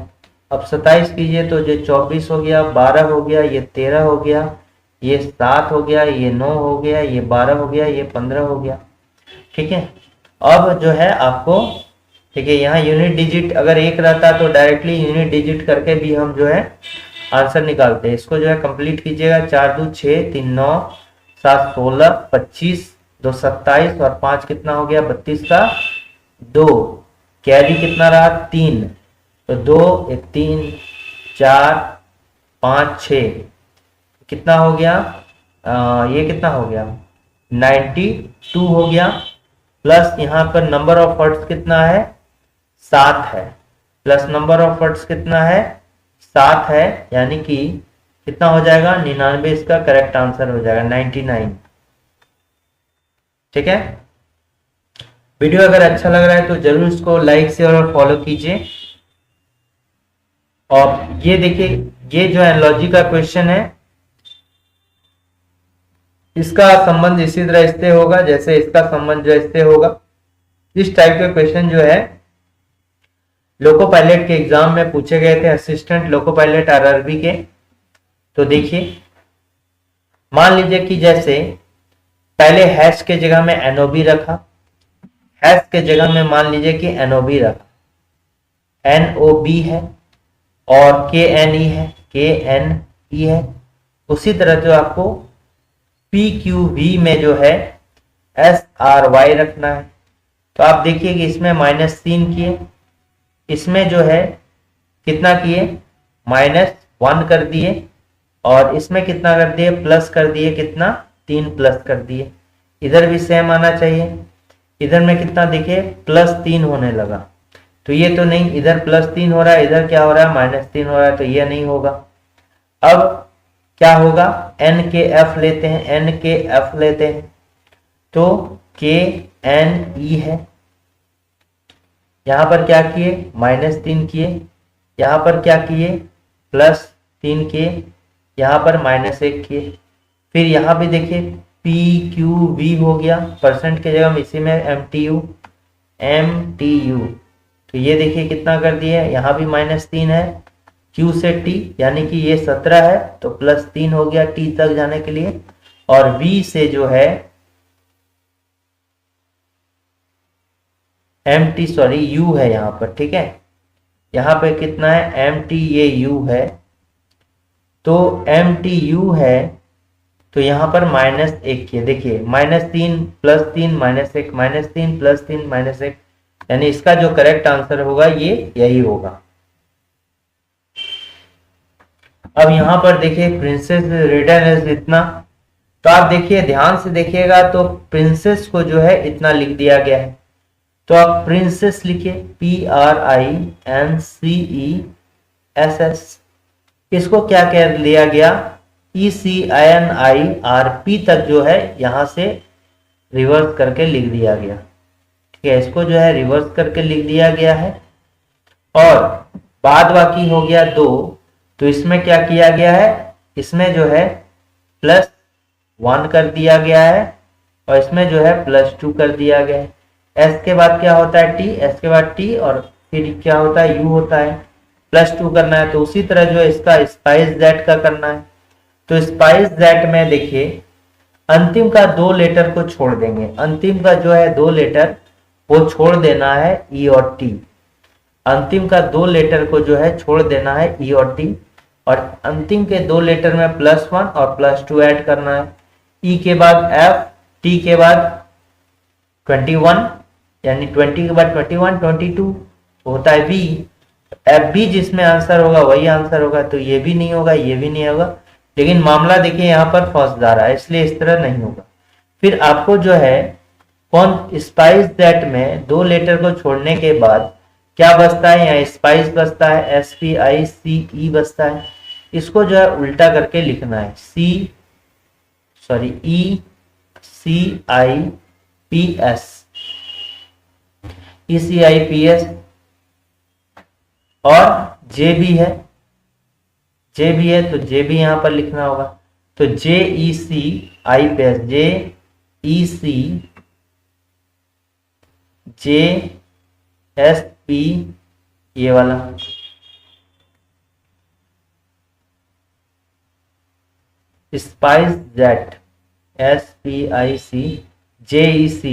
अब 27 कीजिए तो ये 24 हो गया, 12 हो गया, ये 13 हो गया, ये 7 हो गया, ये 9 हो गया, ये 12 हो गया, ये 15 हो गया, ठीक है। अब जो है आपको, ठीक है, यहाँ यूनिट डिजिट अगर एक रहता तो डायरेक्टली यूनिट डिजिट करके भी हम जो है आंसर निकालते हैं। इसको जो है कंप्लीट कीजिएगा, 4 2 6 3 9 7 16 25 2 27 और 5 कितना हो गया 32 का 2, कैरी कितना रहा 3, तो 2 1 3 4 5 6 कितना हो गया, ये कितना हो गया 92 हो गया। प्लस यहाँ पर नंबर ऑफ वर्ड्स कितना है 7 है, प्लस नंबर ऑफ वर्ड्स कितना है 7 है, यानी कि कितना हो जाएगा 99, इसका करेक्ट आंसर हो जाएगा 99, ठीक है। वीडियो अगर अच्छा लग रहा है तो जरूर इसको लाइक शेयर और फॉलो कीजिए। और ये देखिए, ये जो एनालॉजी का क्वेश्चन है इसका संबंध इसी तरह इससे होगा जैसे इसका संबंध जो इससे होगा। इस टाइप के क्वेश्चन जो है लोको पायलट के एग्जाम में पूछे गए थे, असिस्टेंट लोको पायलट आरआरबी के। तो देखिए, मान लीजिए कि जैसे पहले हैश के जगह में एनओबी रखा, हैश के जगह में मान लीजिए कि एनओबी रखा, एनओबी है और के एन ई है, के एन ई है। उसी तरह जो आपको पी क्यू वी में जो है एस आर वाई रखना है। तो आप देखिए कि इसमें -3 किए, इसमें जो है कितना किए -1 कर दिए, और इसमें कितना कर दिए प्लस कर दिए, कितना 3 प्लस कर दिए। इधर भी सेम आना चाहिए, इधर में कितना देखिए +3 होने लगा, तो ये तो नहीं, इधर +3 हो रहा है, इधर क्या हो रहा है -3 हो रहा है, तो ये नहीं होगा। अब क्या होगा एन के एफ लेते हैं, एन के एफ लेते हैं, तो के एन ई है। यहां पर क्या किए -3 किए, यहां पर क्या किए +3 किए, यहां पर -1 किए। फिर यहां भी देखिए पी क्यू वी हो गया, परसेंट के जगह में इसी में एम टी यू, तो ये देखिए कितना कर दिए, यहां भी -3 है, Q से T यानी कि ये 17 है, तो +3 हो गया T तक जाने के लिए। और V से जो है MT, सॉरी U है यहाँ पर, ठीक है, यहाँ पे कितना है MT, ये U है, तो MTU है, तो यहाँ पर -1 किए, देखिए -3 +3 -1 -3 +3 -1, यानी इसका जो करेक्ट आंसर होगा ये यही होगा। अब यहां पर देखिए प्रिंसेस रिटन एज इतना, तो आप देखिए ध्यान से देखिएगा तो प्रिंसेस को जो है इतना लिख दिया गया है, तो आप प्रिंसेस लिखिए PRINCESS। इसको क्या कह लिया गया ECINIRP तक जो है यहां से रिवर्स करके लिख दिया गया, ठीक है, इसको जो है रिवर्स करके लिख दिया गया है। और बाद बाकी हो गया 2, तो इसमें क्या किया गया है, इसमें जो है +1 कर दिया गया है, और इसमें जो है +2 कर दिया गया है। S के बाद क्या होता है T, S के बाद T, और फिर क्या होता है U होता है, +2 करना है। तो उसी तरह जो है इसका स्पाइस जेड का करना है, तो स्पाइस जेड में देखिए अंतिम का 2 लेटर को छोड़ देंगे, अंतिम का जो है 2 लेटर वो छोड़ देना है E और T, अंतिम का 2 लेटर को जो है छोड़ देना है E और T। और अंतिम के 2 लेटर में +1 और +2 ऐड करना है। ई के बाद एफ, टी के बाद 21, यानी 20 के बाद 21, 22 होता है बी। एफ बी जिसमें आंसर होगा वही आंसर होगा, तो ये भी नहीं होगा, ये भी नहीं होगा। लेकिन मामला देखिए यहाँ पर फौजदार है, इसलिए इस तरह नहीं होगा। फिर आपको जो है कौन स्पाइस दैट में 2 लेटर को छोड़ने के बाद क्या बचता है, यहाँ स्पाइस बचता है, SPICE बचता है। इसको जो है उल्टा करके लिखना है, ECIPS और जे भी है, तो जे भी यहां पर लिखना होगा। तो JECIPS, JECJSP, ये वाला स्पाइस जेट, SPIC, JECIPS।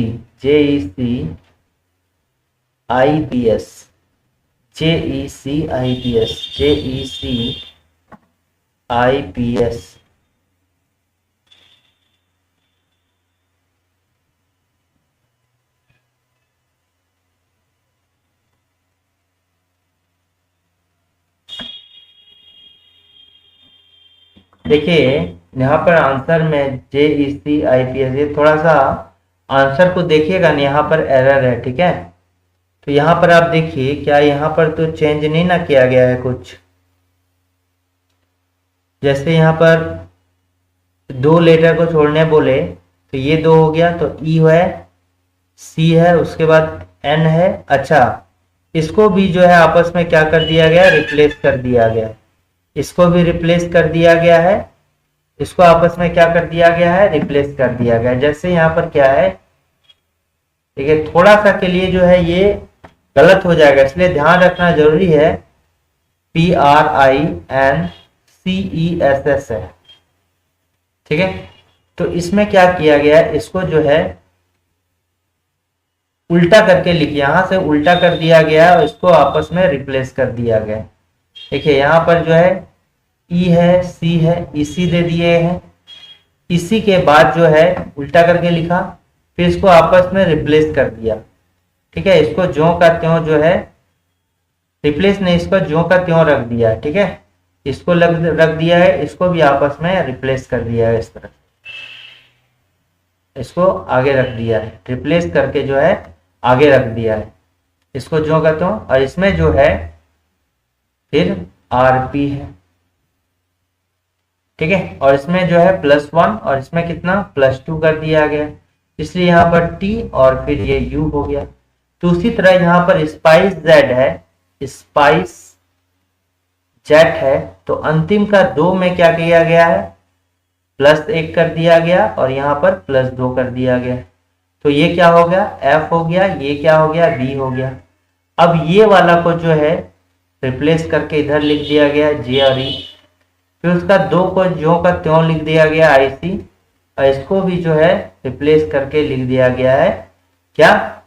देखिए यहाँ पर आंसर में JECIPS, ये थोड़ा सा आंसर को देखिएगा ना, यहाँ पर एरर है, ठीक है। तो यहाँ पर आप देखिए, क्या यहाँ पर तो चेंज नहीं ना किया गया है कुछ। जैसे यहाँ पर 2 लेटर को छोड़ने बोले तो ये 2 हो गया, तो ई है, सी है, उसके बाद एन है। अच्छा, इसको भी जो है आपस में क्या कर दिया गया, रिप्लेस कर दिया गया। इसको भी रिप्लेस कर दिया गया है, इसको आपस में क्या कर दिया गया है, रिप्लेस कर दिया गया। जैसे यहाँ पर क्या है, देखिए थोड़ा सा के लिए जो है ये गलत हो जाएगा, इसलिए ध्यान रखना जरूरी है। PRINCESS है, ठीक है। तो इसमें क्या किया गया है, इसको जो है उल्टा करके लिखिए, यहां से उल्टा कर दिया गया और इसको आपस में रिप्लेस कर दिया गया। देखिए यहाँ पर जो है ई है, सी है, इसी दे दिए हैं। इसी के बाद जो है उल्टा करके लिखा, फिर इसको आपस में रिप्लेस कर दिया, ठीक है। इसको ज्यों का त्यों जो है, रिप्लेस नहीं, इसको ज्यों का त्यों रख दिया, ठीक है। इसको रख दिया है, इसको भी आपस में रिप्लेस कर दिया है, इस तरह इसको आगे रख दिया है, रिप्लेस करके जो है आगे रख दिया है, इसको ज्यों का त्यों। और इसमें जो है फिर RP है, ठीक है। और इसमें जो है +1 और इसमें कितना +2 कर दिया गया, इसलिए यहाँ पर T और फिर ये U हो गया। तो उसी तरह यहाँ पर स्पाइस जेड है, स्पाइस जेट है, तो अंतिम का 2 में क्या किया गया है, +1 कर दिया गया और यहाँ पर +2 कर दिया गया। तो ये क्या हो गया, F हो गया, ये क्या हो गया, B हो गया। अब ये वाला को जो है रिप्लेस करके इधर लिख दिया गया J और E, फिर उसका 2 को ज्यों का त्यों लिख दिया गया IC, और इसको भी जो है रिप्लेस करके लिख दिया गया है क्या,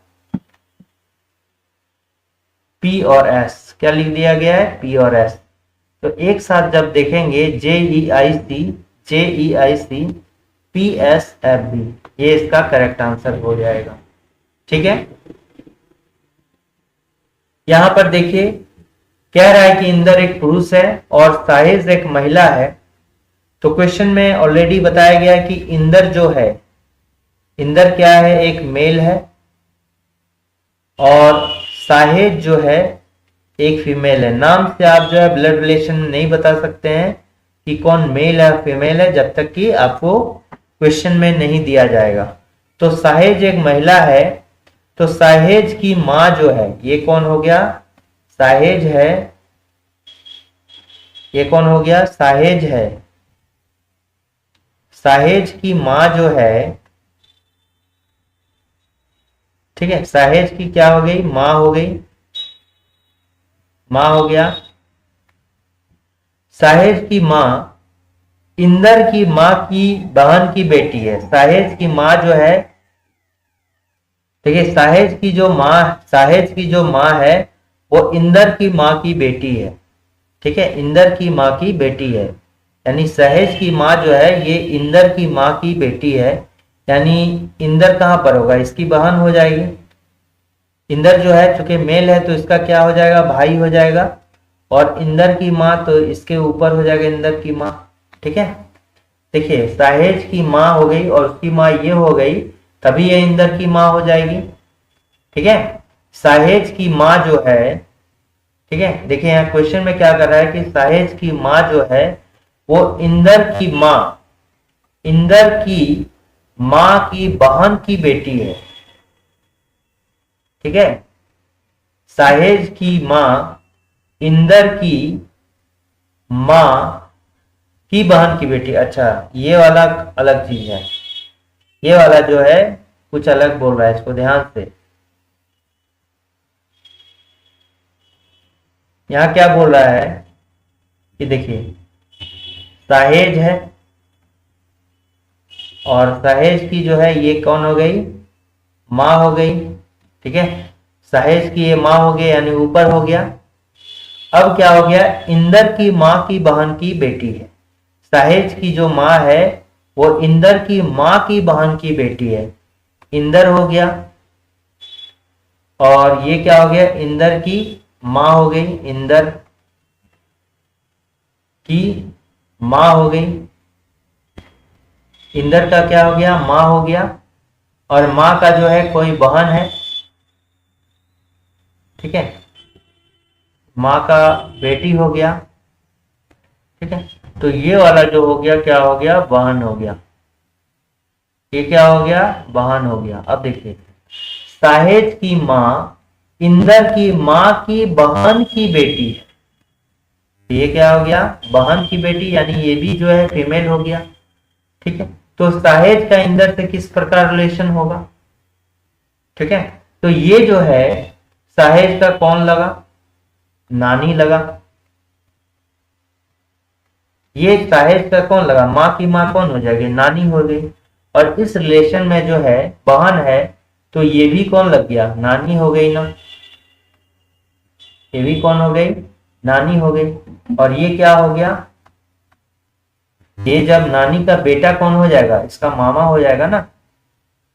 P और S, क्या लिख दिया गया है, P और S। तो एक साथ जब देखेंगे JEIC PSFB, ये इसका करेक्ट आंसर हो जाएगा, ठीक है। यहां पर देखिए कह रहा है कि इंदर एक पुरुष है और साहिज एक महिला है। तो क्वेश्चन में ऑलरेडी बताया गया कि इंदर जो है, इंदर क्या है, एक मेल है, और साहिज जो है एक फीमेल है। नाम से आप जो है ब्लड रिलेशन नहीं बता सकते हैं कि कौन मेल है फीमेल है, जब तक कि आपको क्वेश्चन में नहीं दिया जाएगा। तो साहिज एक महिला है, तो साहिज की मां जो है, ये कौन हो गया, साहिज है, ये कौन हो गया, साहिज है। साहिज की मां जो है, ठीक है, साहिज की क्या हो गई, मां हो गई, मां हो गया। साहिज की मां इंदर की मां की बहन की बेटी है। साहिज की मां जो है, देखिए साहिज की जो मां है वो इंदर की मां की बेटी है, ठीक है, इंदर की माँ की बेटी है, यानी सहेज की माँ जो है ये इंदर की माँ की बेटी है, यानी इंदर कहाँ पर होगा, इसकी बहन हो जाएगी। इंदर जो है चूंकि मेल है तो इसका क्या हो जाएगा, भाई हो जाएगा, और इंदर की माँ तो इसके ऊपर हो जाएगा इंदर की माँ। ठीक है, देखिए साहेज की माँ हो गई और उसकी माँ ये हो गई, तभी ये इंदर की माँ हो जाएगी। ठीक है, साहेज की माँ जो है, ठीक है, देखिए यहाँ क्वेश्चन में क्या कर रहा है कि साहेज की माँ जो है वो इंदर की माँ की बहन की बेटी है। ठीक है, साहेज की माँ इंदर की माँ की बहन की बेटी। अच्छा, ये वाला अलग चीज है, ये वाला जो है कुछ अलग बोल रहा है, इसको ध्यान से। यहां क्या बोल रहा है कि देखिए साहेज है और साहेज की जो है ये कौन हो गई, माँ हो गई। ठीक है, साहेज की ये माँ हो गई यानी ऊपर हो गया। अब क्या हो गया, इंदर की माँ की बहन की बेटी है। साहेज की जो माँ है वो इंदर की माँ की बहन की बेटी है, इंदर हो गया, और ये क्या हो गया, इंदर की माँ हो गई, इंदर की माँ हो गई। इंदर का क्या हो गया, माँ हो गया, और माँ का जो है कोई बहन है। ठीक है, माँ का बेटी हो गया। ठीक है, तो ये वाला जो हो गया क्या हो गया, बहन हो गया। ये क्या हो गया, बहन हो गया। अब देखिए साहेज की माँ इंदर की माँ की बहन की बेटी है, ये क्या हो गया, बहन की बेटी, यानी ये भी जो है फीमेल हो गया। ठीक है, तो साहेज का इंदर से किस प्रकार रिलेशन होगा। ठीक है, तो ये जो है साहेज का कौन लगा, नानी लगा। ये साहेज का कौन लगा, माँ की माँ कौन हो जाएगी, नानी हो गई। और इस रिलेशन में जो है बहन है तो ये भी कौन लग गया, नानी हो गई ना, ये भी कौन हो गई, नानी हो गई। और ये क्या हो गया, ये जब नानी का बेटा कौन हो जाएगा, इसका मामा हो जाएगा ना,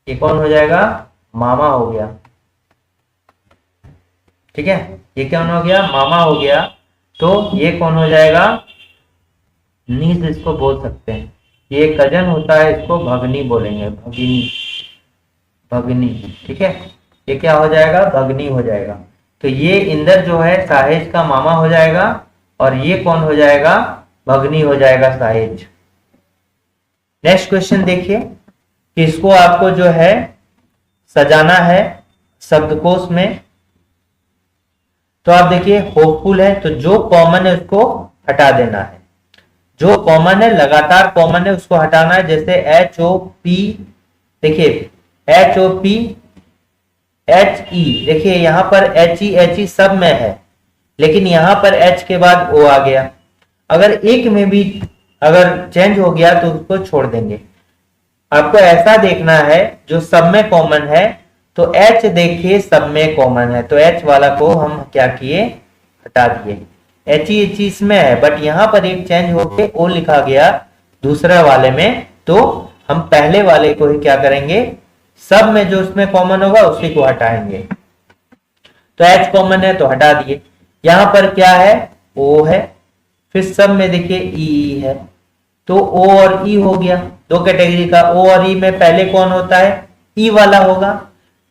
ये कौन हो जाएगा, मामा हो गया। ठीक है, ये कौन हो गया, मामा हो गया। तो ये कौन हो जाएगा, नीस इसको बोल सकते हैं। ये कजन होता है, इसको भगनी बोलेंगे, भगिनी, भगनी। ठीक है, ये क्या हो जाएगा, भगनी हो जाएगा। तो ये इंदर जो है साहेज का मामा हो जाएगा, और ये कौन हो जाएगा, भगनी हो जाएगा साहेज। नेक्स्ट क्वेश्चन देखिए कि इसको आपको जो है सजाना है शब्दकोश में। तो आप देखिए होपफुल है तो जो कॉमन है उसको हटा देना है, जो कॉमन है लगातार कॉमन है उसको हटाना है। जैसे एच ओ पी, देखिए H O P H E, देखिए यहां पर एच ई सब में है, लेकिन यहां पर एच के बाद ओ आ गया। अगर एक में भी अगर चेंज हो गया तो उसको छोड़ देंगे। आपको ऐसा देखना है जो सब में कॉमन है, तो एच देखिए सब में कॉमन है, तो एच वाला को हम क्या किए, हटा दिए। एच ई इसमें है बट यहां पर एक चेंज होके ओ लिखा गया दूसरा वाले में, तो हम पहले वाले को ही क्या करेंगे, सब में जो उसमें कॉमन होगा उसी को हटाएंगे। तो एच कॉमन है तो हटा दिए। यहां पर क्या है, ओ है, फिर सब में देखिए ई है, तो ओ और ई हो गया दो कैटेगरी का। ओ और ई में पहले कौन होता है, ई वाला होगा,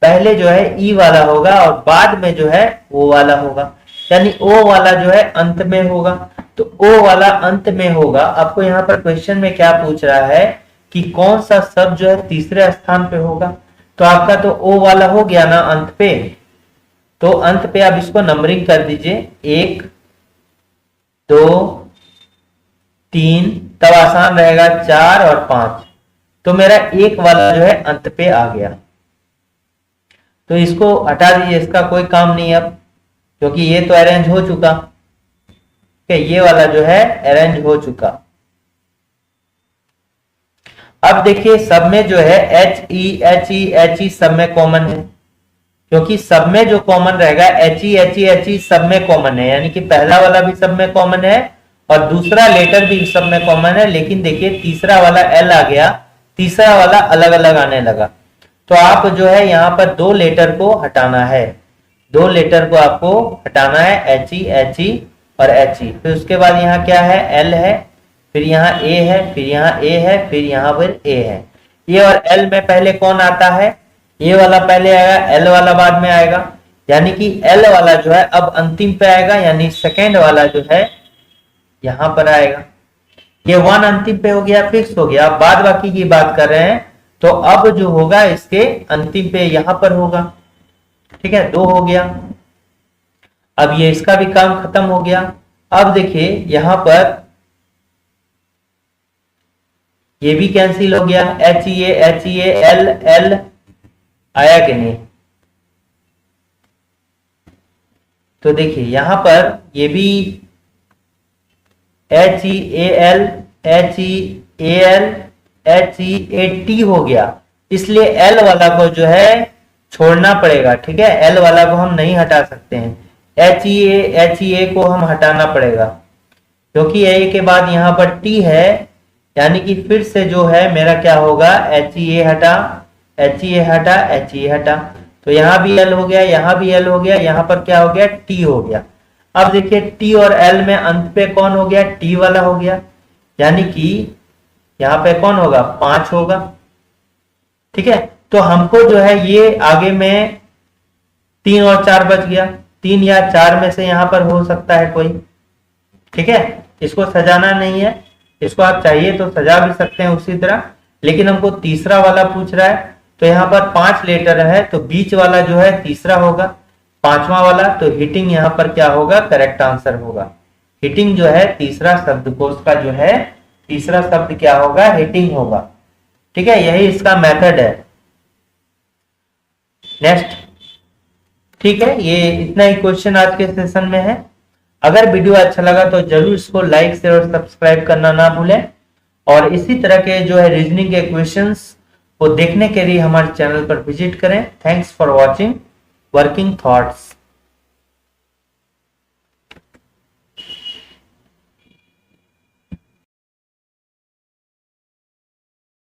पहले जो है ई वाला होगा और बाद में जो है ओ वाला होगा, यानी ओ वाला जो है अंत में होगा। तो ओ वाला अंत में होगा। आपको यहाँ पर क्वेश्चन में क्या पूछ रहा है कि कौन सा शब्द जो है तीसरे स्थान पे होगा, तो आपका तो ओ वाला हो गया ना अंत पे, तो अंत पे आप इसको नंबरिंग कर दीजिए 1 2 3, तब आसान रहेगा 4 और 5। तो मेरा एक वाला जो है अंत पे आ गया, तो इसको हटा दीजिए, इसका कोई काम नहीं अब, क्योंकि ये तो अरेंज हो चुका। ये वाला जो है अरेंज हो चुका। अब देखिए सब में जो है एच ई सब में कॉमन है, क्योंकि सब में जो कॉमन रहेगा HE सब में कॉमन है, यानी कि पहला वाला भी सब में कॉमन है और दूसरा लेटर भी सब में कॉमन है। लेकिन देखिए तीसरा वाला L आ गया, तीसरा वाला अलग अलग आने लगा। तो आप जो है यहाँ पर दो लेटर को हटाना है, दो लेटर को आपको हटाना है, HE और HE। फिर उसके बाद यहाँ क्या है, L है, फिर यहाँ A है, फिर यहाँ A है, फिर यहाँ पर A है। ये और L में पहले कौन आता है, ये वाला पहले आएगा, L वाला बाद में आएगा। यानी कि L वाला जो है अब अंतिम पे आएगा, यानी सेकेंड वाला जो है यहां पर आएगा। ये 1 अंतिम पे हो गया, फिक्स हो गया। अब बाद बाकी की बात कर रहे हैं, तो अब जो होगा इसके अंतिम पे यहां पर होगा। ठीक है, 2 हो गया। अब ये इसका भी काम खत्म हो गया। अब देखिए यहां पर ये भी कैंसिल हो गया, HE L आया कि नहीं। तो देखिए यहां पर ये भी HEAL HEAT हो गया, इसलिए L वाला को जो है छोड़ना पड़ेगा। ठीक है, L वाला को हम नहीं हटा सकते हैं, HEA को हम हटाना पड़ेगा, क्योंकि A के बाद यहाँ पर T है। यानी कि फिर से जो है मेरा क्या होगा, HEA हटा, HEA हटा, HEA हटा। तो यहाँ भी L हो गया, यहाँ भी L हो गया, यहाँ पर क्या हो गया, T हो गया। अब देखिए T और L में अंत पे कौन हो गया, T वाला हो गया। यानी कि यहाँ पे कौन होगा, 5 होगा। ठीक है, तो हमको जो है ये आगे में 3 और 4 बच गया, 3 या 4 में से यहाँ पर हो सकता है कोई। ठीक है, इसको सजाना नहीं है, इसको आप चाहिए तो सजा भी सकते हैं उसी तरह, लेकिन हमको तीसरा वाला पूछ रहा है। तो यहाँ पर 5 लेटर है, तो बीच वाला जो है तीसरा होगा, 5वां वाला। तो हिटिंग यहाँ पर क्या होगा, करेक्ट आंसर होगा। हिटिंग जो है तीसरा शब्दकोश का जो है तीसरा शब्द क्या होगा, हिटिंग होगा। ठीक है, यही इसका मेथड है। नेक्स्ट, ठीक है, ये इतना ही क्वेश्चन आज के सेशन में है। अगर वीडियो अच्छा लगा तो जरूर इसको लाइक शेयर और सब्सक्राइब करना ना भूलें, और इसी तरह के जो है रीजनिंग के क्वेश्चंस को देखने के लिए हमारे चैनल पर विजिट करें। Thanks for watching working thoughts.